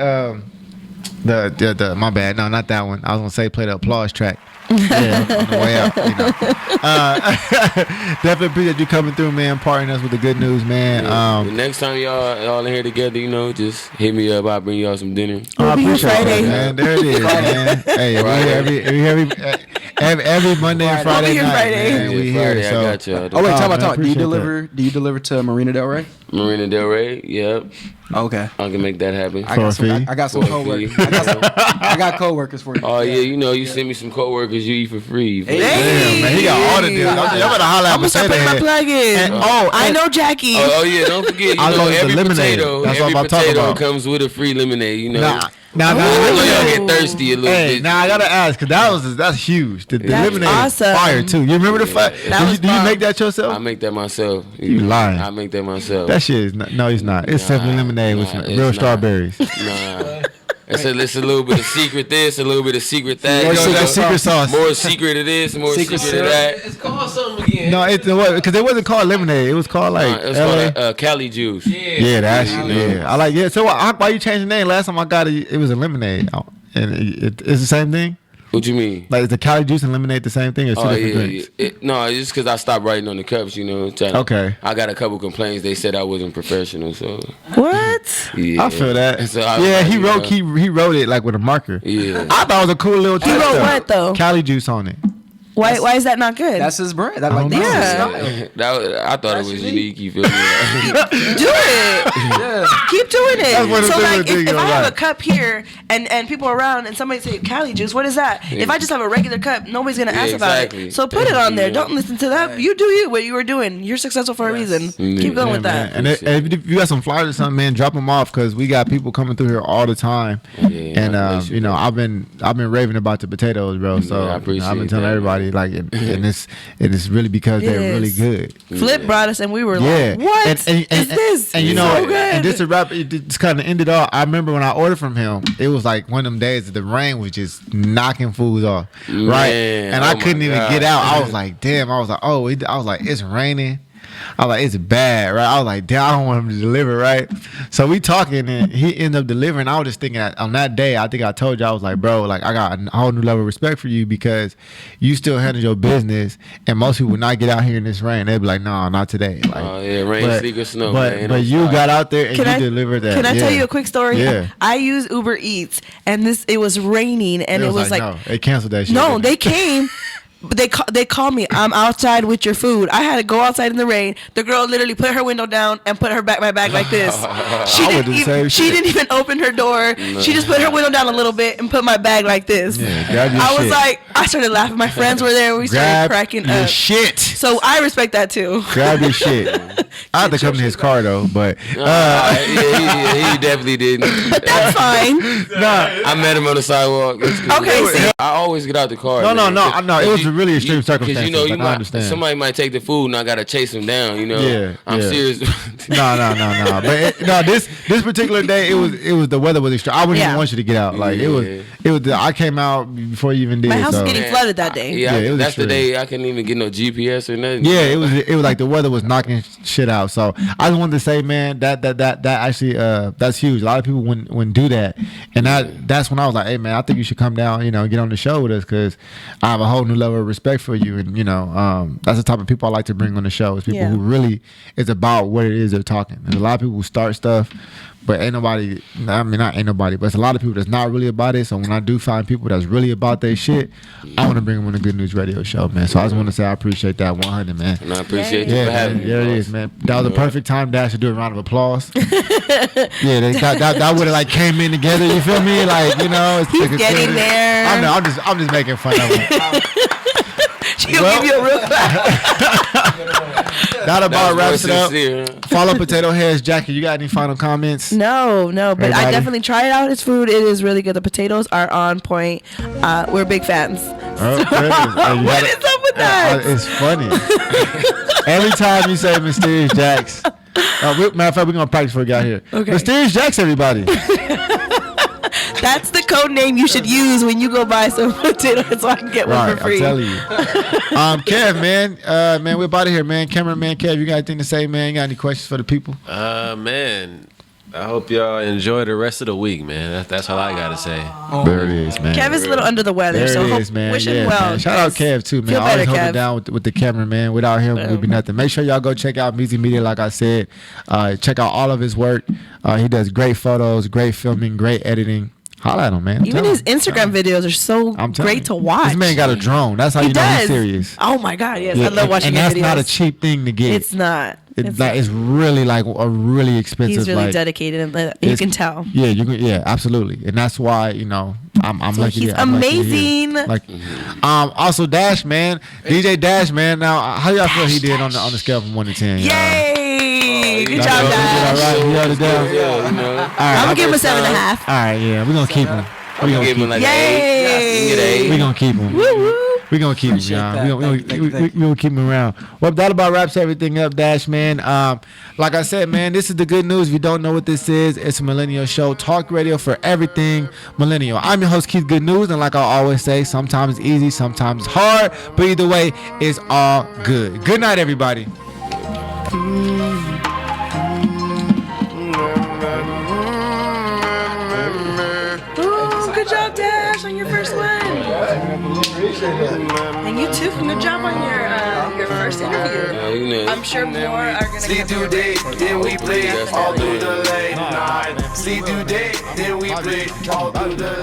The my bad. No, not that one. I was gonna say play the applause track. Yeah, on the way out. Definitely appreciate you coming through, man. Partying us with the good news, man. The next time y'all in here together, just hit me up. I'll bring y'all some dinner. I appreciate it, man. There it is, man. Hey, every Monday and Friday night, man. We here. So. I got y'all. Oh wait, talk. Do you deliver to Marina Del Rey? Marina Del Rey, yep. Okay. I can make that happen. I got some coworkers. I got coworkers for you. Oh yeah, you send me some coworkers, you eat for free. Hey. Damn, man, he got all the deals. Y'all better holler at I'm gonna start putting my plug in. I know Jackie. Oh yeah, don't forget. Every potato comes with a free lemonade. Now, y'all get thirsty a little bit. Now I gotta ask, cause that's huge. The lemonade awesome. is fire too. You remember the fact? Do you make that yourself? I make that myself. You lying? I make that myself. That shit is no, it's not. It's simply lemonade with real strawberries. Nah. It's a little bit of secret this, a little bit of secret that. More secret sauce. More secret of this, more secret of that. It's called something again. No, because it wasn't called lemonade. It was called it was called Cali juice. Yeah, that's I like So why you changed the name? Last time I got it, it was a lemonade, and it's the same thing. What you mean? Like, is the Cali juice and lemonade the same thing, or two different drinks? No, it's just because I stopped writing on the cups, Okay. I got a couple complaints. They said I wasn't professional, so. What? Yeah. I feel that. So he wrote it like with a marker. Yeah. I thought it was a cool little touch. He wrote what, though? Cali juice on it. Why is that not good? That's his brand. That's I thought it was unique. You feel me? Do it. Keep doing it. So like, if I have a cup here and people are around and somebody say Cali juice, what is that? If I just have a regular cup, nobody's gonna ask about it. So put it on there. Don't listen to that. You do you. What you were doing. You're successful for a reason. Keep going with that. And if you got some flyers or something, man, drop them off because we got people coming through here all the time. And I've been raving about the potatoes, bro. So I've been telling everybody. Like, and it's really because they're really good. Flip brought us, and we were like, "What is this?" And so good. and just to wrap it, just kind of ended off. I remember when I ordered from him, it was like one of them days that the rain was just knocking foods off, right? And I couldn't even get out. I was like, "Damn!" I was like, "It's raining." I was like, it's bad, right? I was like, damn, I don't want him to deliver, right? So we talking, and he ended up delivering. I was just thinking that on that day, I think I told you, I was like, bro, like, I got a whole new level of respect for you because you still handle your business, and most people would not get out here in this rain. They'd be like, no, not today. Like, rain, sleet, or snow. But you got out there and you delivered that. Can I tell you a quick story? Yeah. I use Uber Eats, and it was raining, and it was like no, they canceled that shit. No, they came. But they called me. I'm outside with your food. I had to go outside in the rain. The girl literally put her window down and put my bag like this. She didn't even open her door. No. She just put her window down a little bit and put my bag like this. Yeah, I started laughing. My friends were there. We started cracking up. Shit. So I respect that too. Grab your shit. I had to come to his car though, but he definitely didn't. But that's fine. I met him on the sidewalk. Okay. See? I always get out the car. No. It was really extreme circumstances. Because somebody might take the food and I gotta chase him down. I'm serious. No. But this particular day, it was the weather was extreme. I wouldn't even want you to get out. Like it was. I came out before you even did. My house was getting flooded that day. That's extreme. The day I couldn't even get no GPS or nothing. Yeah, it was like the weather was knocking shit out. So I just wanted to say, man, that actually that's huge. A lot of people wouldn't do that, and that's when I was like, hey man, I think you should come down, get on the show with us because I have a whole new level of respect for you, and that's the type of people I like to bring on the show. Is people who really is about what it is they're talking. There's a lot of people who start stuff, but ain't nobody. I mean, not ain't nobody, but it's a lot of people that's not really about it. So when I do find people that's really about their shit, I want to bring them on the Good News Radio Show, man. So I just want to say I appreciate that 100, man. And I appreciate you for having me. Yeah, it is, man. That was a perfect time to do a round of applause. That would have like came in together. You feel me? Like it's he's getting there. I know. I'm just making fun of him. She'll give you a real clap. That about wraps it up. Follow Potato Heads. Jackie, you got any final comments? No, but everybody? I definitely tried out his food. It is really good. The potatoes are on point. We're big fans. What is up with that? It's funny. Every time you say Mysterious Jacks. Matter of fact, we're going to practice before we got here. Okay. Mysterious Jacks, everybody. That's the code name you should use when you go buy some potatoes so I can get one for free. I'm telling you. Kev, man, we're about to here, man. Cameraman Kev, you got anything to say, man? You got any questions for the people? Man, I hope y'all enjoy the rest of the week, man. That's all I gotta say. There it is, man. Kev is a little under the weather, there so it is, man. Wish him well. Man. Shout out Kev too, man. Always holding down with the cameraman. Without him, we'd be nothing. Make sure y'all go check out Meezy Media, like I said. Check out all of his work. He does great photos, great filming, great editing. Holla at him, man. Even his Instagram videos are so great to watch. This man got a drone. That's how you know he's serious. Oh my God, yes. I love watching his videos. And that's not a cheap thing to get. It's not. It's really like a really expensive. He's really like, dedicated, and you can tell. Yeah, yeah, absolutely, and that's why I'm so lucky. He's amazing. Also Dash, man, DJ Dash, man. Now, how y'all feel he did on the scale from 1 to 10? Yay! Good job, Dash. All right, he held it down. I'm gonna give him a 7.5. All right, yeah, we're gonna keep him. We're gonna give him like Yay! We're gonna keep him. We're gonna keep him, y'all. We're gonna keep him around. Well, that about wraps everything up, Dash, man. Like I said, man, this is the good news. If you don't know what this is, it's a millennial show, talk radio for everything millennial. I'm your host, Keith Good News, and like I always say, sometimes it's easy, sometimes it's hard, but either way, it's all good. Good night, everybody. Good job, Dash, on your first one. And you too. Good job on your first interview. I'm sure more are gonna see due date, then we play all through the late night. See due date, then we play all through the